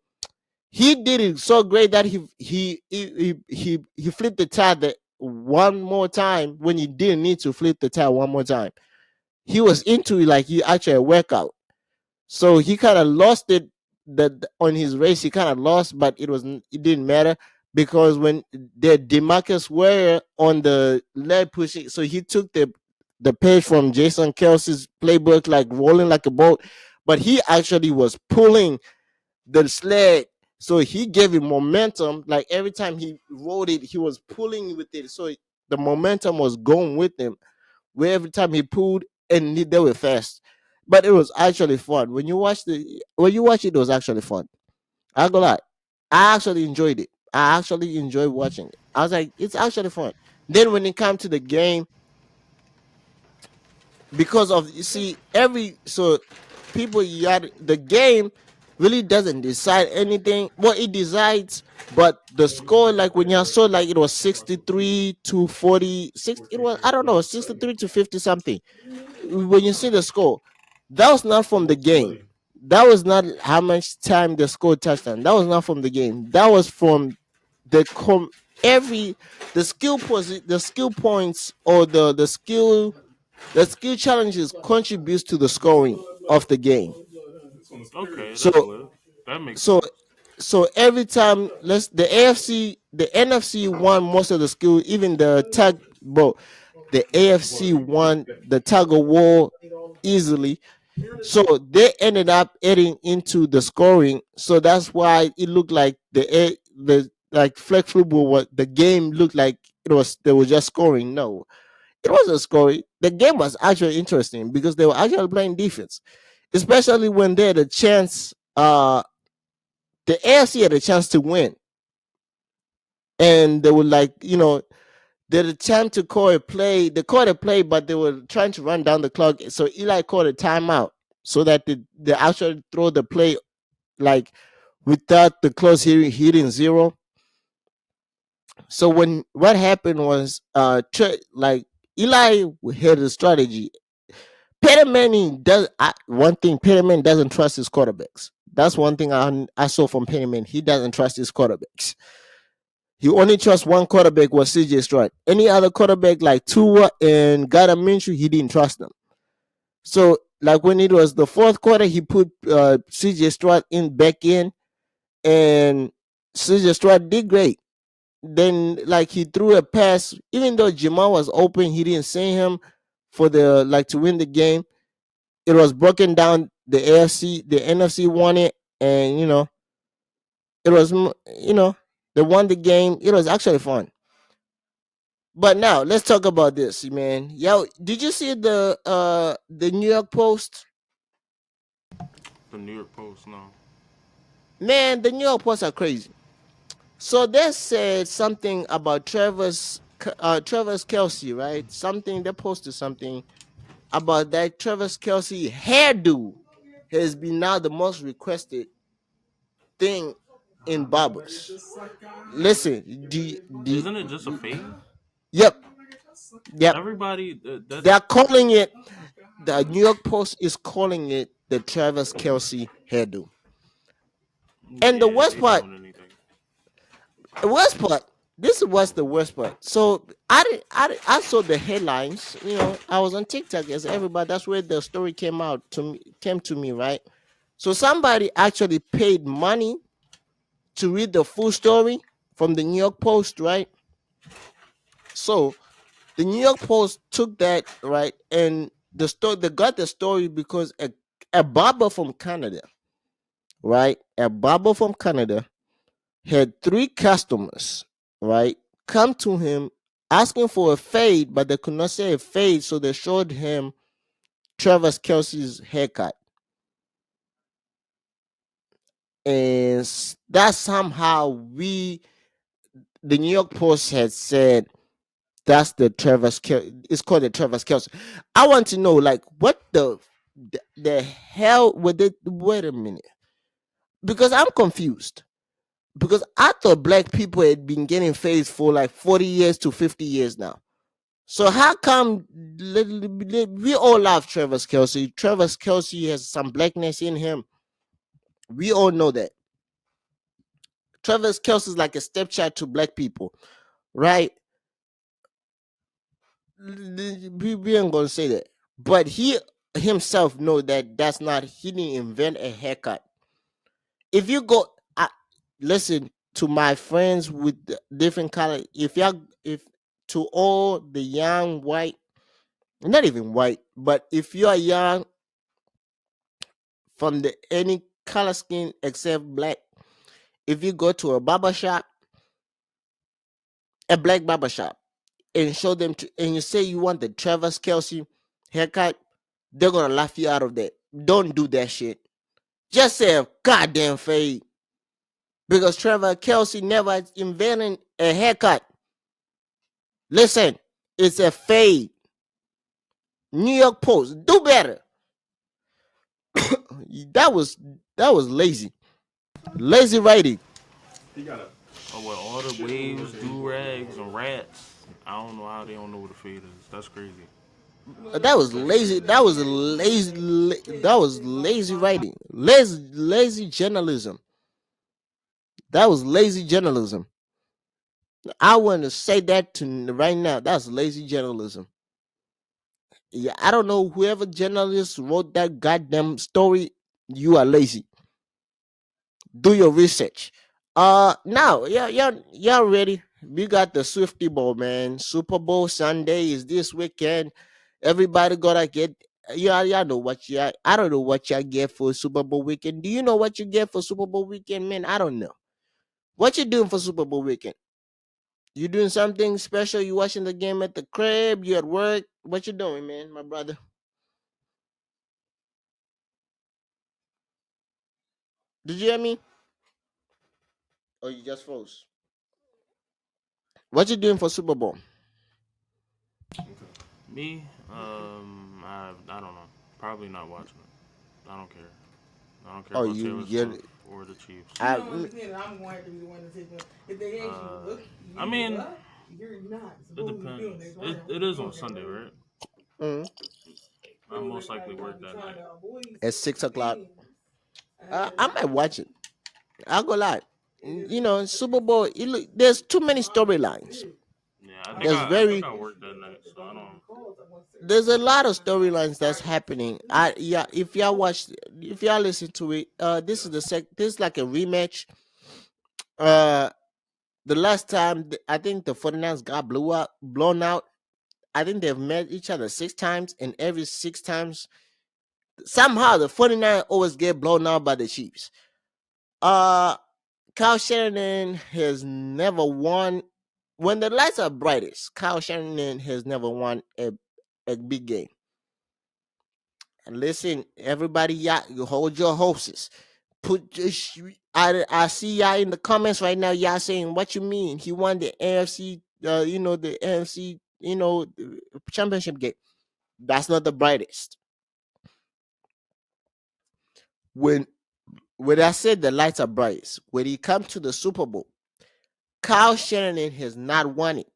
He did it so great that he flipped the tire one more time when he didn't need to flip the tire one more time. He was into it like he actually a workout. So he kind of lost it on his race. He kind of lost, but it didn't matter because when the Demarcus Ware on the leg pushing, so he took the page from Jason Kelsey's playbook, like rolling like a boat, but he actually was pulling the sled. So he gave it momentum. Like every time he rolled it, he was pulling with it. So the momentum was going with him where every time he pulled and they were fast. But it was actually fun. When you watch it, it was actually fun. I go lie. I actually enjoyed it. I actually enjoyed watching it. I was like, it's actually fun. Then when it came to the game, because of you see every so people you had the game really doesn't decide anything. Well, it decides, but the score, like when you saw, like it was 63 to 46. It was I don't know 63 to 50 something. When you see the score, that was not from the game. That was not how much time the score touchdown. That was not from the game. That was from the every the skill points or the skill challenges contributes to the scoring of the game. Okay, So that's lit. That makes so sense. so every time the NFC won most of the skill, even the tag bro, the AFC won the tug of war easily. So they ended up adding into the scoring. So that's why it looked like the like flag football, what the game looked like they were just scoring. No, it wasn't scoring. The game was actually interesting because they were actually playing defense, especially when they had a chance. The AFC had a chance to win. and they were like, they attempt to call a play. They called a play, but they were trying to run down the clock. So Eli called a timeout so that they actually throw the play like without the close hitting zero. So when what happened was, like Eli had a strategy. Peyton Manning does one thing. Peyton Manning doesn't trust his quarterbacks. That's one thing I saw from Peyton Manning. He doesn't trust his quarterbacks. He only trusts one quarterback was CJ Stroud. Any other quarterback like Tua and Gardner Minshew, he didn't trust them. So like when it was the fourth quarter, he put CJ Stroud in back in, and CJ Stroud did great. Then like he threw a pass, even though Jamal was open, he didn't see him for the like to win the game. It was broken down. The AFC, the NFC won it, and it was they won the game. It was actually fun. But now let's talk about this, man. Yo, did you see the New York Post? The New York Post, no. Man, the New York Post are crazy. So they said something about Travis Kelsey, right? Something they posted something about that Travis Kelsey hairdo has been now the most requested thing in barbers. Listen, Isn't it just a fade? yep, yep. Everybody that's They're calling it. The New York Post is calling it the Travis Kelsey hairdo. And the yeah, worst they part, doing anything. the worst part, this was the worst part. So I saw the headlines. I was on TikTok as everybody. That's where the story came to me, right? So somebody actually paid money to read the full story from the New York Post, right? So the New York Post took that, right, and they got the story because a barber from Canada, right, a barber from Canada had three customers, right, come to him asking for a fade, but they could not say a fade, so they showed him Travis Kelsey's haircut, and that somehow the New York Post had said that's the It's called the Travis Kelsey. I want to know, like, what the hell would they? Wait a minute, because I'm confused. Because I thought black people had been getting fades for like 40 years to 50 years now. So how come we all love Travis Kelsey? Travis Kelsey has some blackness in him. We all know that. Travis Kelsey is like a stepchild to black people, right? We ain't gonna say that, but he himself know that that's not. He didn't invent a haircut. If you go, listen to my friends with the different color. If to all the young white, not even white, but if you are young from the any color skin except black, if you go to a barber shop, a black barber shop, and show them and you say you want the Travis Kelsey haircut, they're gonna laugh you out of that. Don't do that shit. Just say a goddamn fade. Because Trevor Kelsey never invented a haircut. Listen, it's a fade. New York Post, do better. that was that was lazy. Lazy writing. Oh well, all the waves, do rags, and rats. I don't know how they don't know what a fade is. That's crazy. That was lazy. That was lazy writing. Lazy journalism. That was lazy journalism. I want to say that to right now. That's lazy journalism. Yeah, I don't know whoever journalist wrote that goddamn story. You are lazy. Do your research. Now, yeah, y'all ready? We got the Swifty Bowl, man. Super Bowl Sunday is this weekend. Everybody gotta get. Y'all know what y'all. I don't know what y'all get for Super Bowl weekend. Do you know what you get for Super Bowl weekend, man? I don't know. What you doing for Super Bowl weekend? You doing something special? You watching the game at the crib? You at work? What you doing, man, my brother? Did you hear me? Or you just froze? What you doing for Super Bowl? Me, I don't know. Probably not watching it. I don't care. I don't care Oh, about you Taylor you're Swift or the Chiefs. I Uh, I mean, it depends. It is on Sunday, right? mm, I most likely work that night. at 6 o'clock. I might watch it. I'll go live. You know, Super Bowl. There's too many storylines. Yeah, There's I think very I work that night, so I don't. there's a lot of storylines that's happening. Yeah, if y'all listen to it, this is this is like a rematch. Uh, the last time I think the 49ers got blown out. I think they've met each other 6 times, and every 6 times somehow the 49ers always get blown out by the Chiefs. Uh, Kyle Shanahan has never won when the lights are brightest. Kyle Shanahan has never won a big game. And listen, everybody, y'all, you hold your horses. I see y'all in the comments right now. Y'all saying, "What you mean? He won the AFC, the AFC, the championship game." That's not the brightest. When when I said the lights are brightest, when he comes to the Super Bowl, Kyle Shanahan has not won it.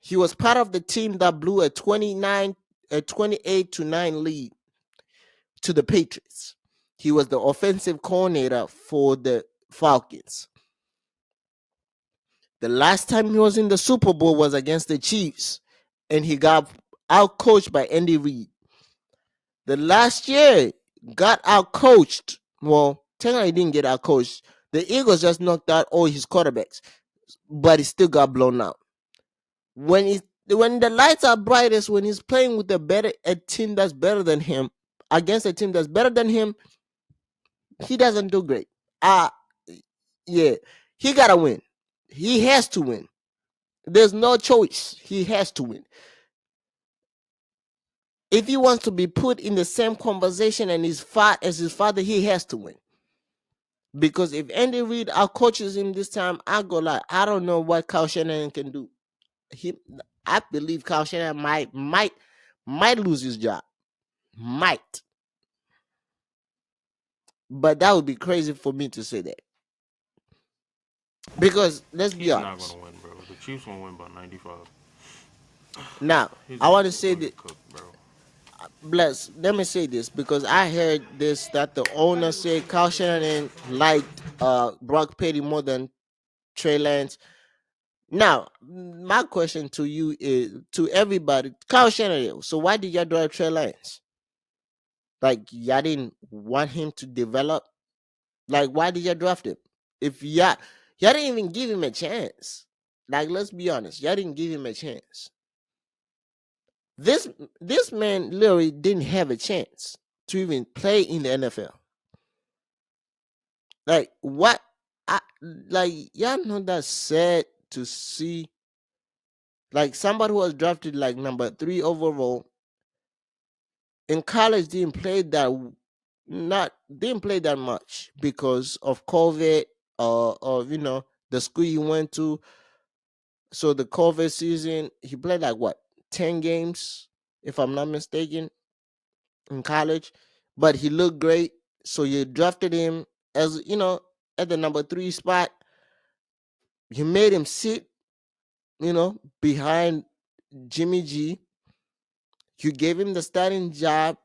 He was part of the team that blew a 28-9 lead to the Patriots. He was the offensive coordinator for the Falcons. The last time he was in the Super Bowl was against the Chiefs, and he got outcoached by Andy Reid. The last year, got outcoached. Well, technically, he didn't get outcoached. The Eagles just knocked out all his quarterbacks, but he still got blown out. When the lights are brightest, when he's playing with a team that's better than him, against a team that's better than him, he doesn't do great. Uh yeah, he gotta win. He has to win. There's no choice. He has to win. If he wants to be put in the same conversation and as his father, he has to win. Because if Andy Reid outcoaches him this time, I go like, I don't know what Kyle Shanahan can do. He, I believe Kyle Shanahan might lose his job. Might. But that would be crazy for me to say that. Because let's be He's not honest. gonna win, bro. The Chiefs gonna win by 95. Now, He's I want to say gonna that get cooked, bro. let me say this because I heard this that the owner said Kyle Shanahan liked Brock Purdy more than Trey Lance. Now, my question to you is to everybody, Kyle Shanahan. So why did y'all draft Trey Lance? Like y'all didn't want him to develop. Like why did y'all draft him? If y'all didn't even give him a chance. Like let's be honest, y'all didn't give him a chance. This this man literally didn't have a chance to even play in the NFL. Like what? Like y'all know that's sad to see. Like somebody who was drafted like number 3 overall in college didn't play that much because of COVID or the school he went to. So the COVID season he played like what 10 games if I'm not mistaken in college, but he looked great. So you drafted him as at the number 3 spot. You made him sit behind Jimmy G. You gave him the starting job.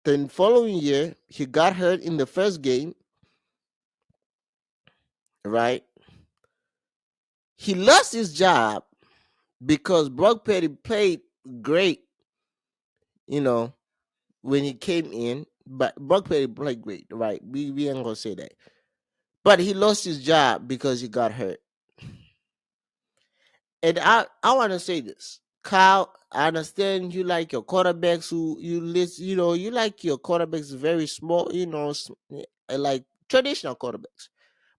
Then following year, he got hurt in the first game, right? He lost his job because Brock Purdy played great, you know, when he came in. But Brock Purdy played great, right? We ain't gonna say that. But he lost his job because he got hurt. And I want to say this, Kyle. I understand you like your quarterbacks who you list. You like your quarterbacks very small. Like traditional quarterbacks.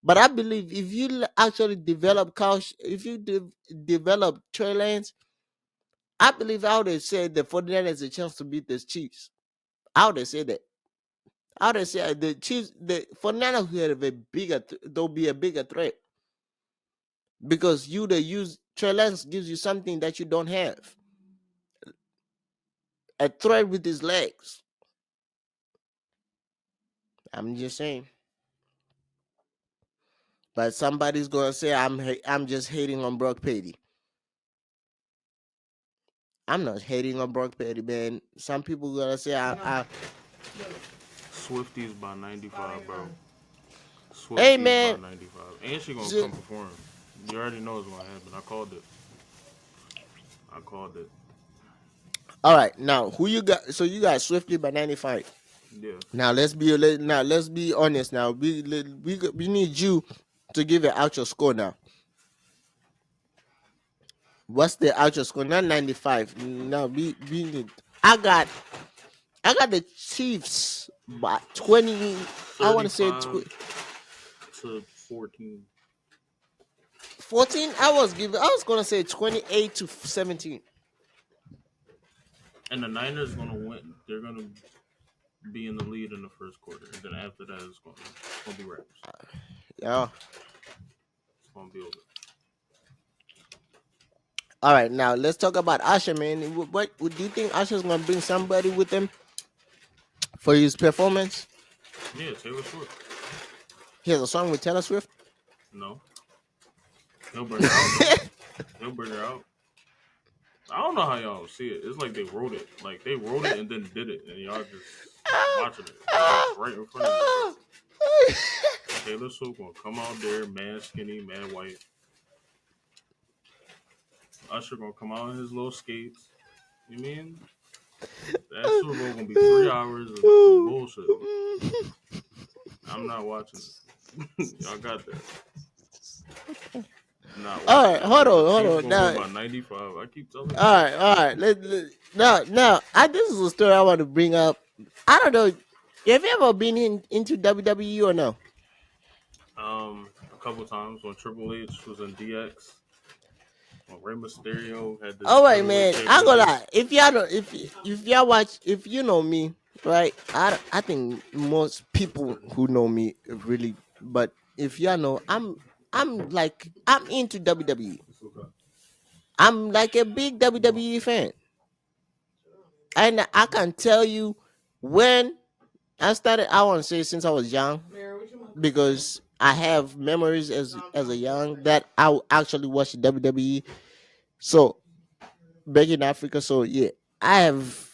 But I believe if you actually develop if you develop Trey Lance, I believe I would have said the 49ers has a chance to beat the Chiefs. I would have said that. I would have said the Chiefs, the 49ers will have they'll be a bigger threat because you the use Trey Lance gives you something that you don't have. A threat with his legs. I'm just saying. But somebody's gonna say I'm just hating on Brock Purdy. I'm not hating on Brock Purdy, man. Some people gonna say I Swifties by 95, bro. hey Swifties by man. 95. And she gonna j- come perform. You already know what's gonna happen. I called it. I called it. All right, now who you got? So you got Swiftly by 95. Yeah. Now let's be honest. Now we need you to give an actual score now. What's the actual score? Not 95. No, we need. I got I got the Chiefs by 20. I want to say 35-14. 14. I was gonna say 28-17. And the Niners gonna win. They're gonna be in the lead in the first quarter. And then after that it's gonna be wraps. Yeah. It's gonna be over. All right, now let's talk about Usher, man. What do you think Usher's gonna bring somebody with him for his performance? Yeah, Taylor Swift. He has a song with Taylor Swift. No. He'll bring her out though. He'll bring her out. I don't know how y'all see it. It's like they wrote it. Like they wrote it and then did it, and y'all just watching it right in front of you. Taylor Swift gonna come out there, man skinny, man white. Usher gonna come out in his little skates. You mean that Super Bowl gonna be 3 hours of bullshit? I'm not watching it. Y'all got that. Not All watching right, it. hold The on, hold Chiefs on. gonna win Now, by 95. I keep telling you. all right. Now, this is a story I want to bring up. I don't know. Have you ever been into WWE or no? A couple times when Triple H was in DX, when Rey Mysterio had the All right, heavyweight man. I gonna championship. lie. If y'all don't, if y'all watch, if you know me, right? I think most people who know me really, but if y'all know, I'm into WWE. I'm like a big WWE fan, and I can tell you when I started. I want to say since I was young, because I have memories as a young that I actually watched WWE. So back in Africa. So yeah, I have.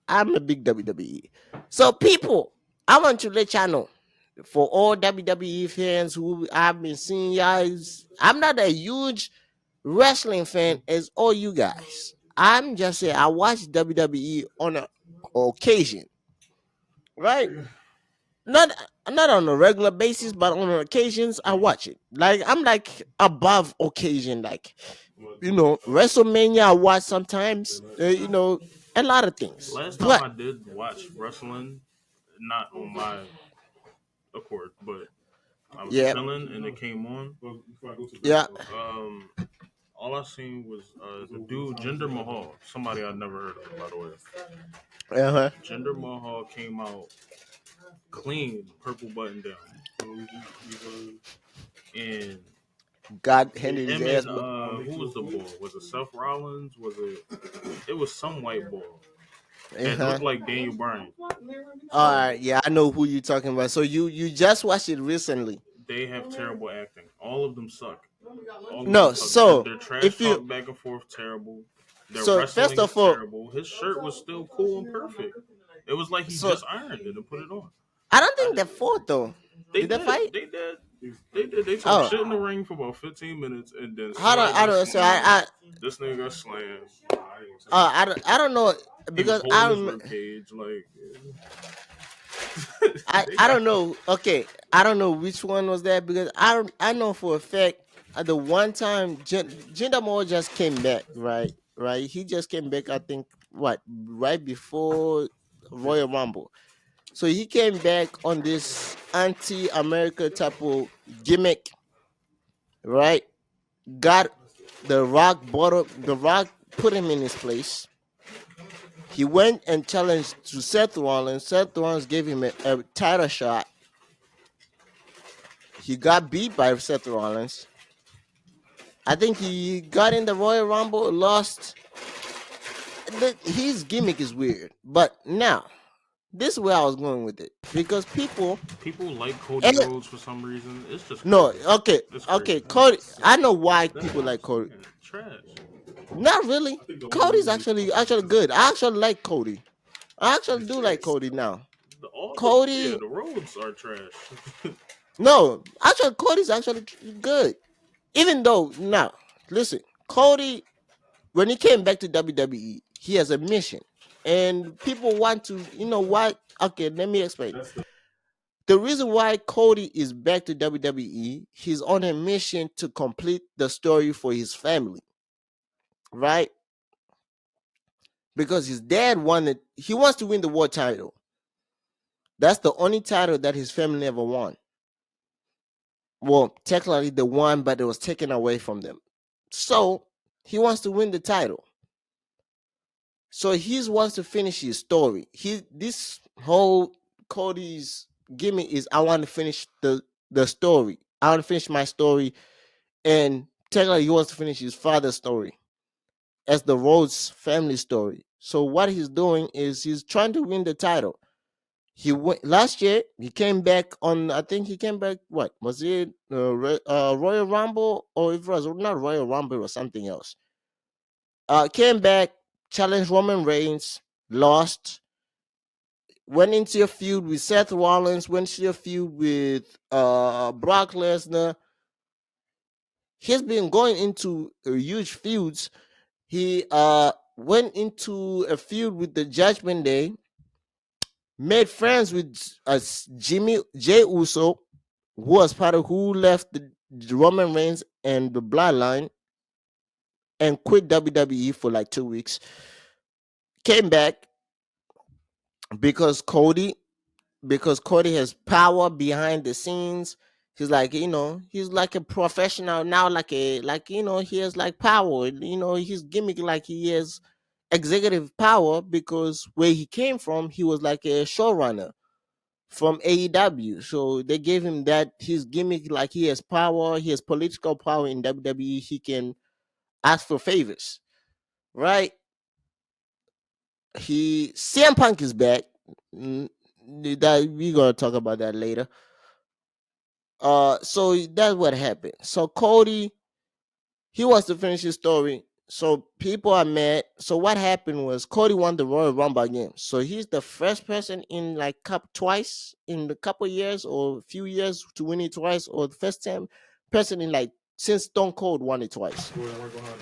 I'm a big WWE. So people, I want to let y'all know, for all WWE fans who I've been seeing guys, I'm not a huge wrestling fan as all you guys. I'm just saying I watch WWE on a occasion, right? Not not on a regular basis, but on occasions I watch it. Like I'm like above occasion, like WrestleMania I watch sometimes. A lot of things. Last time But I did watch wrestling, not on my accord, but I was yeah, chilling and it came on. yeah, Um, all I seen was the dude Jinder Mahal, somebody I'd never heard of, by the way. uh-huh. Jinder Mahal came out clean, purple button down, and God handed his him ass. and who was the boy? Was it Seth Rollins? Was it? It was some white boy that Uh-huh. looked like Daniel Bryan. All right, yeah, I know who you're talking about. So you just watched it recently. They have terrible acting. All of them suck. All of them No, suck. so Their trash if you talk back and forth terrible. Their so first wrestling is of all, terrible. His shirt was still cool and perfect. It was like he so just ironed it and put it on. I don't I think did. they fought though. They Did they did. fight? They did. They did. They talked Oh, shit in the ring for about 15 minutes, and then I don't. somebody I got don't. So slammed. This nigga got slammed. I don't know He was because holding his rib cage. Like they I got don't know. Okay, I don't know which one was that because I know for a fact the one time Jinder Mahal just came back, right. He just came back. I think what right before Royal Rumble. So he came back on this anti-America type of gimmick, right? Got the Rock put him in his place. He went and challenged to Seth Rollins. Seth Rollins gave him a title shot. He got beat by Seth Rollins. I think he got in the Royal Rumble, lost. His gimmick is weird, but now this is where I was going with it because people. People like Cody And Rhodes for some reason. It's just no, crazy. okay, It's crazy. okay, Cody. I know why people like Cody. Yeah, trash. Not really. Cody's actually good. I actually like Cody. I actually do like Cody now. Yeah, Cody, the roads are trash. no, actually Cody's actually good. Even though now, listen, Cody when he came back to WWE, he has a mission, and people want to, you know what? Okay, let me explain. The reason why Cody is back to WWE, he's on a mission to complete the story for his family, right? Because his dad he wants to win the world title. That's the only title that his family ever won. Well, technically the one, but it was taken away from them. So he wants to win the title. So he wants to finish his story. This whole Cody's gimmick is I want to finish the story. I want to finish my story, and technically he wants to finish his father's story as the Rhodes family story. So what he's doing is he's trying to win the title. He went last year. He came back on. I think he came back. What was it? Royal Rumble, or if it was not Royal Rumble or something else. Came back, challenged Roman Reigns, lost. Went into a feud with Seth Rollins. Went into a feud with Brock Lesnar. He's been going into huge feuds. He went into a feud with the Judgment Day. Made friends with Jimmy J Uso, who was part of who left the Roman Reigns and the Bloodline and quit WWE for like 2 weeks. Came back because Cody has power behind the scenes. He's like, he's like a professional now, he has like power. His gimmick like he has executive power because where he came from, he was like a showrunner from AEW. So they gave him that his gimmick like he has power, he has political power in WWE. He can ask for favors, right? CM Punk is back. Mm, That we're gonna talk about that later. So that's what happened. So Cody, he wants to finish his story. So people are mad. So what happened was Cody won the Royal Rumble game. So he's the first person in like cup twice in the couple years or few years to win it twice, or the first time person in like since Stone Cold won it twice.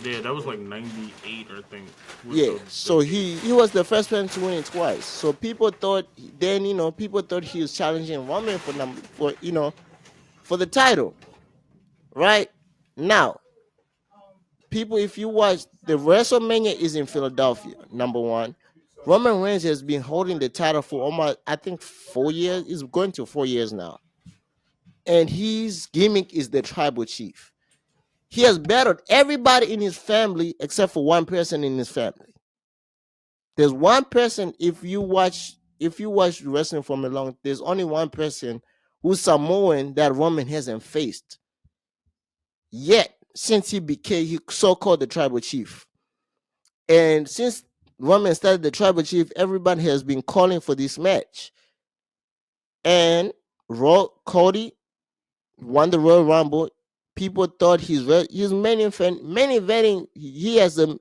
Yeah, that was like '98, I think. Was Yeah. the So he was the first person to win it twice. So people thought people thought he was challenging Roman for the title. Right? Now, people, if you watch the WrestleMania is in Philadelphia, number one. Roman Reigns has been holding the title for almost, I think, 4 years. It's going to 4 years now. And his gimmick is the tribal chief. He has battled everybody in his family except for one person in his family. There's one person, if you watch wrestling from a long, there's only one person who's Samoan that Roman hasn't faced yet since he so-called the tribal chief. And since Roman started the tribal chief, everybody has been calling for this match. And Cody won the Royal Rumble. People thought his main eventing. He has a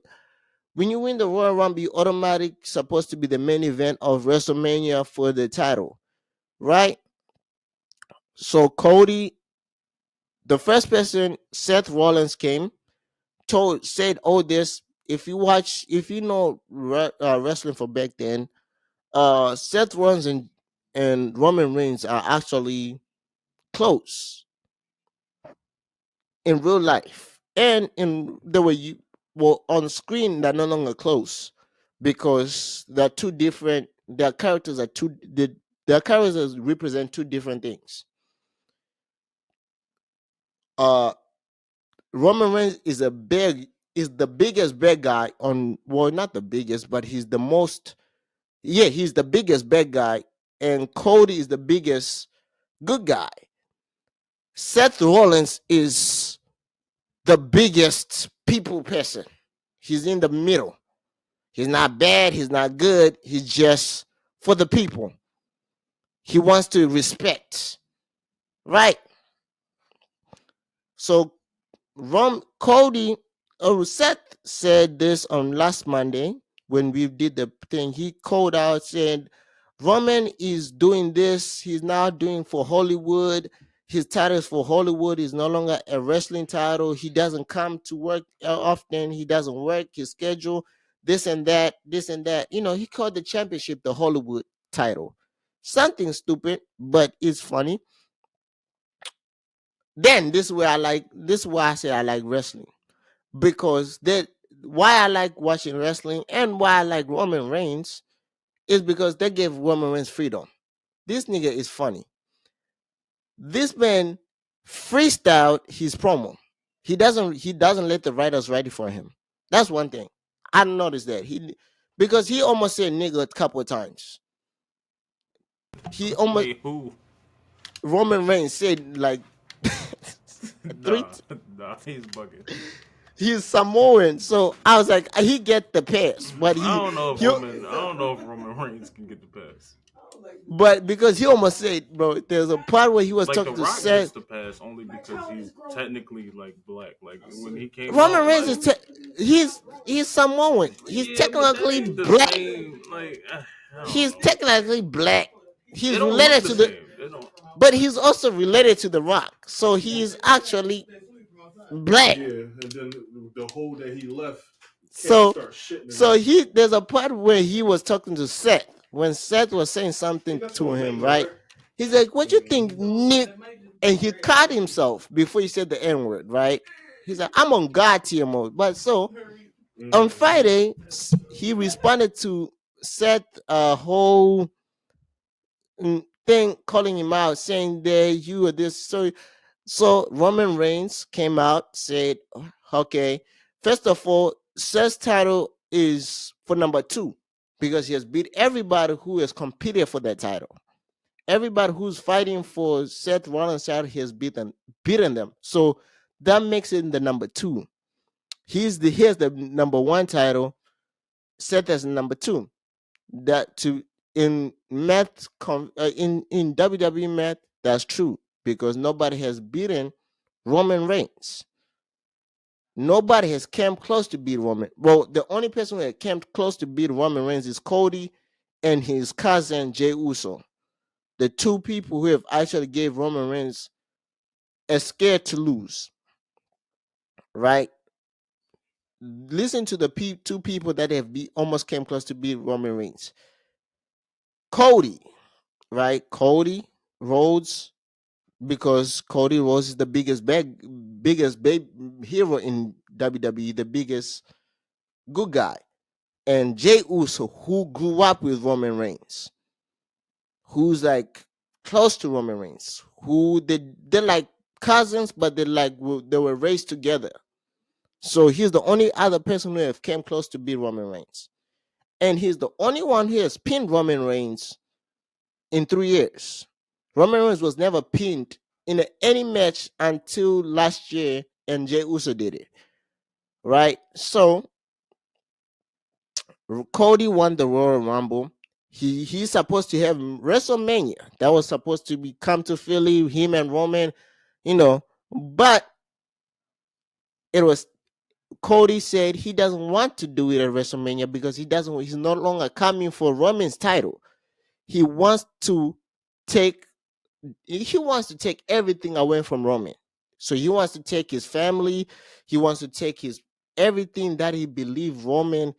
When you win the Royal Rumble, you automatic supposed to be the main event of WrestleMania for the title, right? So Cody, the first person, Seth Rollins came, said, "Oh, this. If you know wrestling for back then, Seth Rollins and Roman Reigns are actually close in real life, and in the way you well on screen they're no longer close because they're two different. Their characters are their characters represent two different things. Uh, Roman Reigns is the biggest bad guy on not the biggest, but he's the most. Yeah, he's the biggest bad guy, and Cody is the biggest good guy. Seth Rollins is the biggest people person. He's in the middle. He's not bad. He's not good. He's just for the people. He wants to respect, right? So Cody Seth said this on last Monday when we did the thing. He called out said Roman is doing this. He's now doing for Hollywood. His title is for Hollywood. Is no longer a wrestling title. He doesn't come to work often. He doesn't work his schedule. This and that. This and that. He called the championship the Hollywood title. Something stupid, but it's funny. Then this is where I like. This is why I say I like wrestling because that why I like watching wrestling and why I like Roman Reigns is because they gave Roman Reigns freedom. This nigga is funny. This man freestyled his promo. He doesn't let the writers write it for him. That's one thing. I noticed that. Because he almost said nigga a couple of times. He almost Wait, who? Roman Reigns said like three. Nah, nah, he's bugging. He's Samoan, so I was like, he get the pass, but I don't know if Roman Reigns can get the pass. but because he almost said, bro, there's a part where he was Like The talking to Rock gets Seth. the pass only because he's technically like black. Like when he came Roman out, Reigns like, he's Samoan. He's yeah, but that technically ain't the black. same. Like I don't He's know. technically black. It He's don't look related the to the, same. It don't. but he's also related to the Rock. So he's actually black. Yeah, and then the hole that he left can't So start shitting. so there's a part where he was talking to Seth when Seth was saying something to him, right? He's like, "What you think, Nick?" And he caught himself before he said the N word, right? He's like, "I'm on God tier mode." But so on Friday, he responded to Seth a whole thing calling him out, saying that you are this. So Roman Reigns came out, said, okay, first of all, Seth's title is for number 2 because he has beat everybody who has competed for that title. Everybody who's fighting for Seth Rollins' title has beaten them. So that makes it the number 2. Here's the number 1 title. Seth as number 2. That to in math in WWE math, that's true because nobody has beaten Roman Reigns. Nobody has come close to beat Roman. Well, the only person who had came close to beat Roman Reigns is Cody and his cousin Jey Uso. The two people who have actually gave Roman Reigns a scare to lose. Right? Listen to the two people that have almost came close to beat Roman Reigns. Cody, right? Cody Rhodes, because Cody Rhodes is the biggest hero in WWE, the biggest good guy. And Jey Uso, who grew up with Roman Reigns, who's like close to Roman Reigns, who they're like cousins, but they were raised together. So he's the only other person who have came close to beat Roman Reigns, and he's the only one who has pinned Roman Reigns in 3 years. Roman Reigns was never pinned in any match until last year, and Jey Uso did it. Right? So Cody won the Royal Rumble. He's supposed to have WrestleMania. That was supposed to be come to Philly, him and Roman, but it was Cody said he doesn't want to do it at WrestleMania because he's no longer coming for Roman's title. He wants to take everything away from Roman. So he wants to take his family, he wants to take his everything that he believes Roman,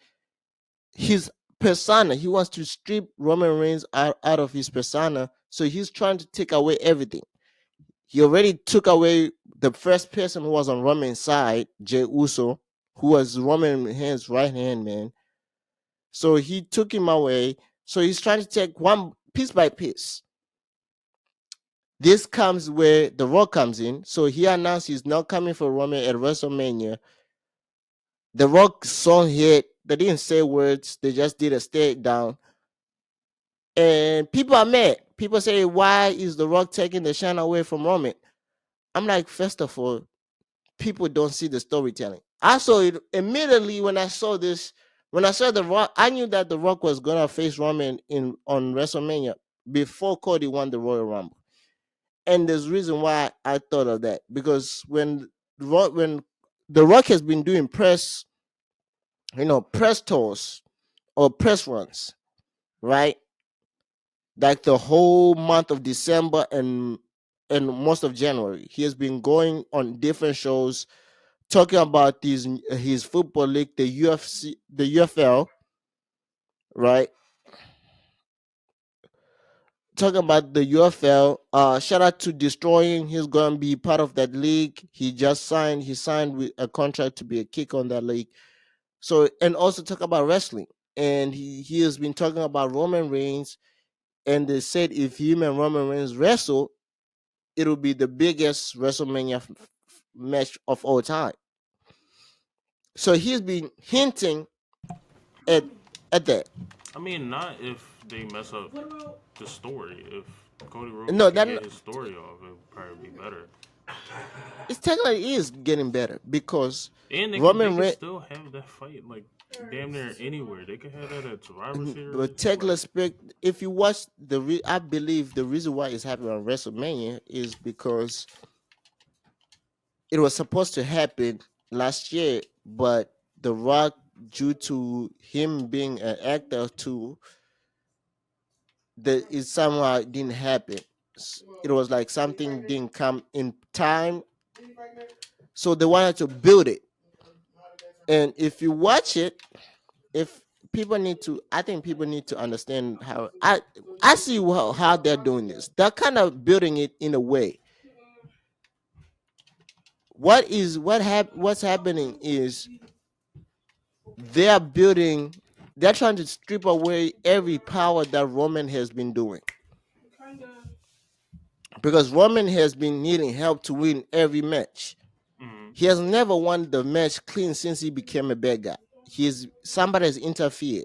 his persona. He wants to strip Roman Reigns out of his persona. So he's trying to take away everything. He already took away the first person who was on Roman's side, Jey Uso, who was Roman's right hand man. So he took him away. So he's trying to take one piece by piece. This comes where The Rock comes in. So he announced he's not coming for Roman at WrestleMania. The Rock song hit. They didn't say words. They just did a stare down. And people are mad. People say, why is The Rock taking the shine away from Roman? I'm like, first of all, people don't see the storytelling. I saw it immediately when I saw this. When I saw the Rock, I knew that the Rock was gonna face Roman in on WrestleMania before Cody won the Royal Rumble. And there's reason why I thought of that, because when the Rock has been doing press tours or press runs, right? Like the whole month of December and most of January, he has been going on different shows talking about his football league, the UFC, the UFL, right? Talking about the UFL. Shout out to Destroying. He's gonna be part of that league. He signed with a contract to be a kick on that league. So, and also talk about wrestling. And he has been talking about Roman Reigns, and they said if him and Roman Reigns wrestle, it'll be the biggest WrestleMania match of all time. So he's been hinting at that. I mean, not if they mess up the story. If Cody Rhodes No, can that get his story off, it would probably be better. it's technically is getting better because And they Roman could Reigns, still have that fight like damn near anywhere. They could have that at Survivor Series. but technically, Like, if you watch I believe the reason why it's happening on WrestleMania is because it was supposed to happen last year, but The Rock, due to him being an actor too, that it somehow didn't happen. It was like something didn't come in time, so they wanted to build it. And if you watch it, if people need to, I think people need to understand how I see how they're doing this. They're kind of building it in a way. What's happening is they're building. They're trying to strip away every power that Roman has been doing, because Roman has been needing help to win every match. mm, He has never won the match clean since he became a bad guy. Somebody has interfered,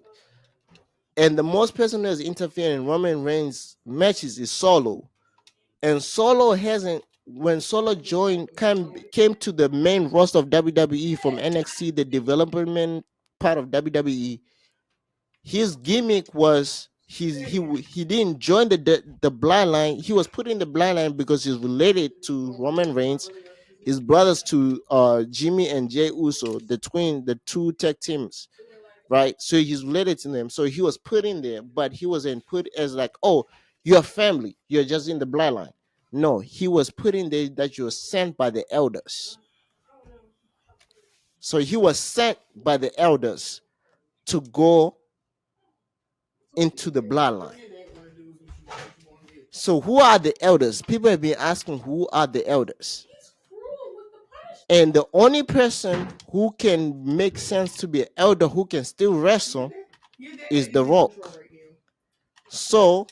and the most person who has interfered in Roman Reigns matches is Solo. And Solo hasn't. When Solo came to the main roster of WWE from NXT, the development part of WWE, his gimmick was he didn't join the bloodline. He was put in the bloodline because he's related to Roman Reigns, his brothers to Jimmy and Jay Uso, the two tech teams, right? So he's related to them. So he was put in there, but he wasn't put as like, oh, you're family, you're just in the bloodline. No, he was put in there that you were sent by the elders. So he was sent by the elders to go into the bloodline. So who are the elders? People have been asking who are the elders. And the only person who can make sense to be an elder who can still wrestle is The Rock. So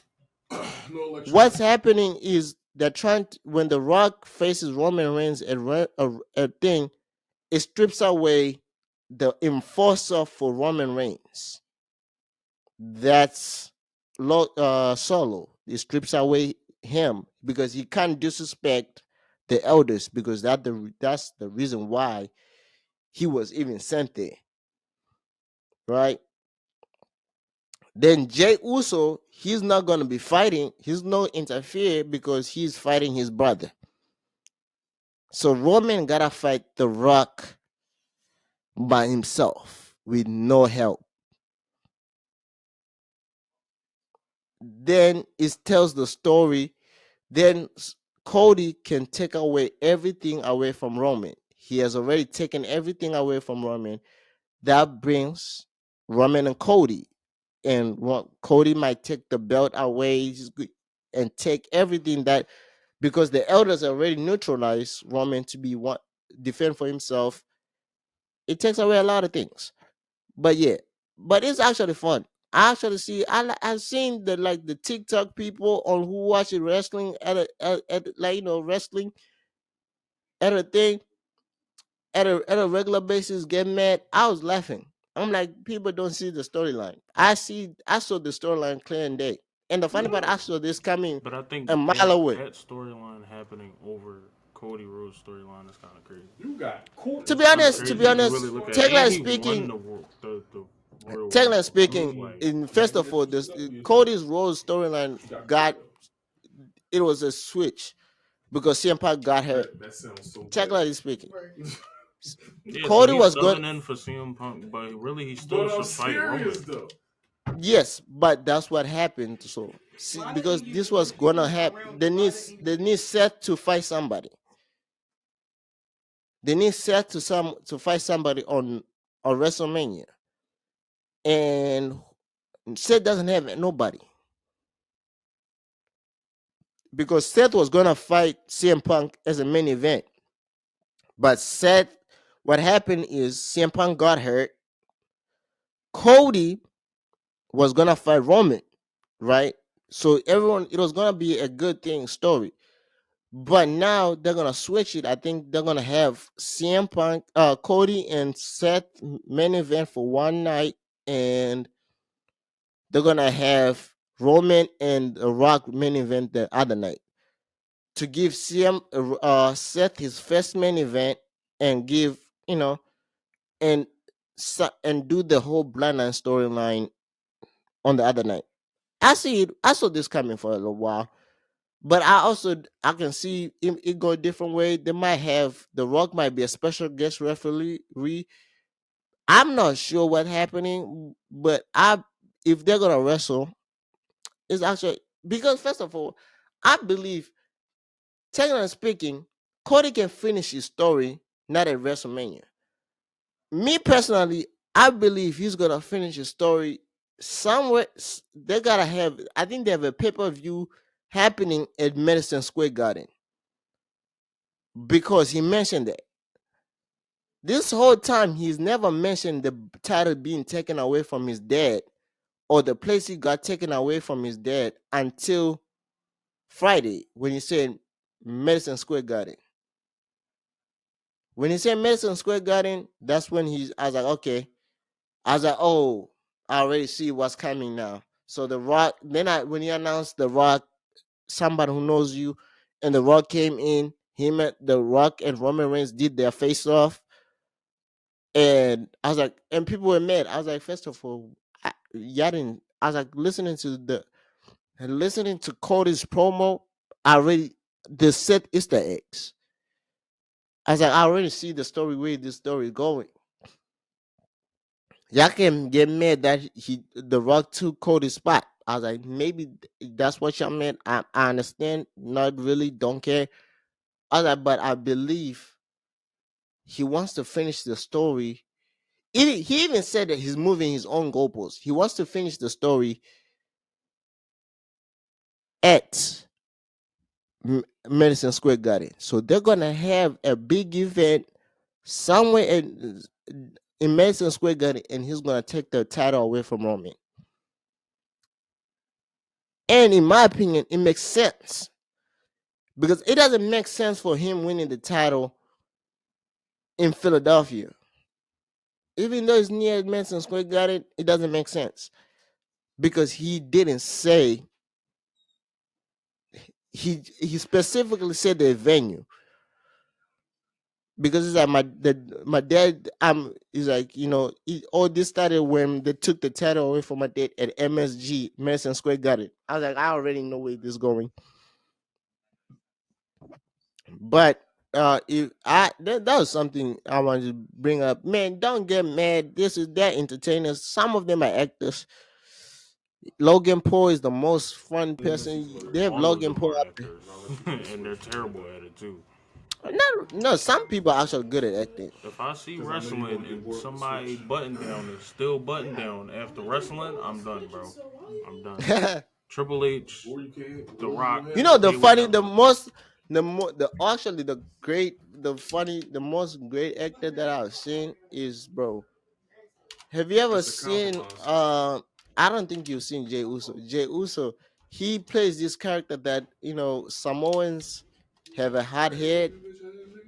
what's happening is they're trying to, when The Rock faces Roman Reigns a thing, it strips away the enforcer for Roman Reigns. That's Solo. It strips away him because he can't disrespect the elders, because that's the reason why he was even sent there, right? Then Jay Uso, he's not gonna be fighting. He's no interfere because he's fighting his brother. So Roman gotta fight The Rock by himself with no help. Then it tells the story. Then Cody can take everything away from Roman. He has already taken everything away from Roman. That brings Roman and Cody. And Cody might take the belt away and take everything that, because the elders already neutralized Roman to be one defend for himself. It takes away a lot of things. But yeah, but it's actually fun. I actually see. I've seen the TikTok people on who watch wrestling wrestling at a thing at a regular basis get mad. I was laughing. I'm like, people don't see the storyline. I saw the storyline clear and day. And the funny part, I saw this coming but I think a mile away. that storyline happening over Cody Rhodes storyline is kind of crazy. You got cool. To It's be kind of honest, crazy if you really look at it. And technically he won speaking, the Royal technically Rumble. speaking, Like, in first of all, this Cody's Rose storyline got it was a switch because CM Punk got hurt. That sounds so bad. Technically speaking, yeah, so Cody he's was good. subbing in for CM Punk, but really he still But I'm should fight Roman. serious though. Yes, but that's what happened. So see, because this was gonna happen, they need Seth to fight somebody. They need Seth to fight somebody on WrestleMania, and Seth doesn't have nobody because Seth was gonna fight CM Punk as a main event, but Seth. What happened is CM Punk got hurt. Cody was gonna fight Roman, right? So everyone, it was gonna be a good thing story. But now they're gonna switch it. I think they're gonna have CM Punk, Cody, and Seth main event for one night, and they're gonna have Roman and The Rock main event the other night to give Seth his first main event and give and and do the whole Bloodline storyline on the other night. I see it. I saw this coming for a little while. But I can see it go a different way. They might have The Rock might be a special guest referee. I'm not sure what's happening, but if they're gonna wrestle, it's actually because first of all, I believe, technically speaking, Cody can finish his story not at WrestleMania. Me personally, I believe he's gonna finish his story somewhere. They gotta have. I think they have a pay-per-view happening at Madison Square Garden because he mentioned that. This whole time, he's never mentioned the title being taken away from his dad or the place he got taken away from his dad until Friday when he said Madison Square Garden. When he said Madison Square Garden, that's when I was like, okay. I was like, oh, I already see what's coming now. So The Rock, when he announced The Rock, somebody who knows you, and The Rock came in, him and The Rock and Roman Reigns did their face off. And I was like, and people were mad. I was like, first of all, y'all didn't. I was like, listening to Cody's promo. I already the set Easter eggs. I was like, I already see the story where this story is going. Y'all can get mad that The Rock took Cody's spot. I was like, maybe that's what y'all meant. I understand. Not really. Don't care. I was like, but I believe he wants to finish the story. He even said that he's moving his own goalposts. He wants to finish the story at Madison Square Garden. So they're gonna have a big event somewhere in Madison Square Garden, and he's gonna take the title away from Roman. And in my opinion, it makes sense because it doesn't make sense for him winning the title in Philadelphia. Even though it's near Madison Square Garden, it doesn't make sense because he didn't say he specifically said the venue because it's like my dad is like all this started when they took the title away from my dad at MSG Madison Square Garden. I was like, I already know where this is going, but if that was something I wanted to bring up. Man, don't get mad. This is their entertainers. Some of them are actors. Logan Paul is the most fun person. They have all of Logan them Paul are up there. actors, and they're terrible at it too. No, some people are actually good at acting. If I see wrestling and somebody button down is still button down after wrestling, I'm done, bro. I'm done. Triple H, The Rock, The pay funny, whatever. the actually the most great actor that I've seen is, bro. Have you ever That's a seen? compromise. I don't think you've seen Jay Uso. Jay Uso, he plays this character that Samoans have a hot head.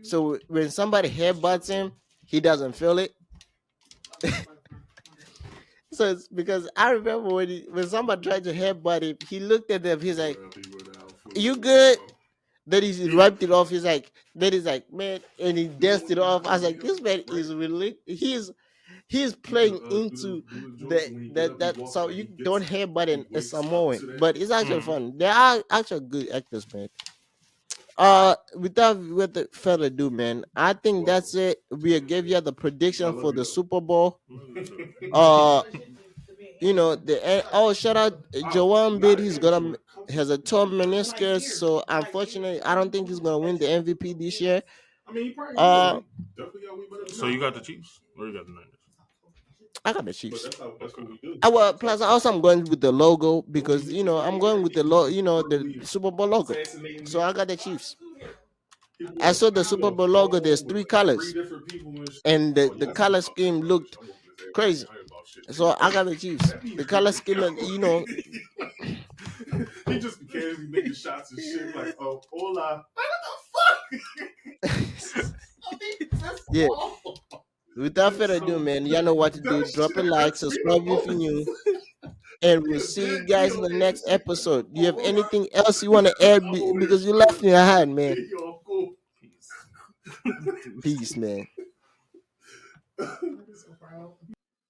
So when somebody headbutts him, he doesn't feel it. So it's because I remember when somebody tried to headbutt him, he looked at them. He's like, "You good?" Then he wiped it off. He's like, man, and he danced it off. I was like, this man is really he's He could playing do into the jokes the when he get that up, he that walks so like you he don't gets, hear but he a wakes up Samoan, to that. but it's actually Mm. fun. They are actually good actors, man. Without further ado, man, I think Welcome. that's it. We gave you the I prediction love for you the though. Super Bowl. I Uh, shout out Joel Embiid. got an He's attitude when gonna it comes to has a torn meniscus, so unfortunately, I don't think he's gonna win the MVP this year. I mean, he probably will. Uh, He definitely got way better than So that. you got the Chiefs or you got the Niners? I got the But Chiefs. that's what we do. Well, plus also I'm going with the logo Don't be because missing I'm right going here. with the the Verbally Super Bowl logo. assassinating So me. I got the Chiefs. People I on saw the the Super Bowl logo. There's phone with three like three colors, different people and shit. and Oh, the you asking color about shit, scheme about this looked shit. I'm whooping his ass right crazy. now. I ain't about shit. So I got the Chiefs. That be The color scheme, he just be casually making shots and shit like, oh, hola. Like, what the fuck? I mean, that's yeah. awful. Without further ado, So man, y'all know what to do. that Drop a shit like, hurts me the subscribe if you're new, most. and He we'll a see you dead guys in G the on there and next shit. episode. Do you Oh, have hola. anything else you want to add I'm over here because you left screaming. me behind, man? Yeah, yo, cool. Peace. Peace, man. I'm so proud.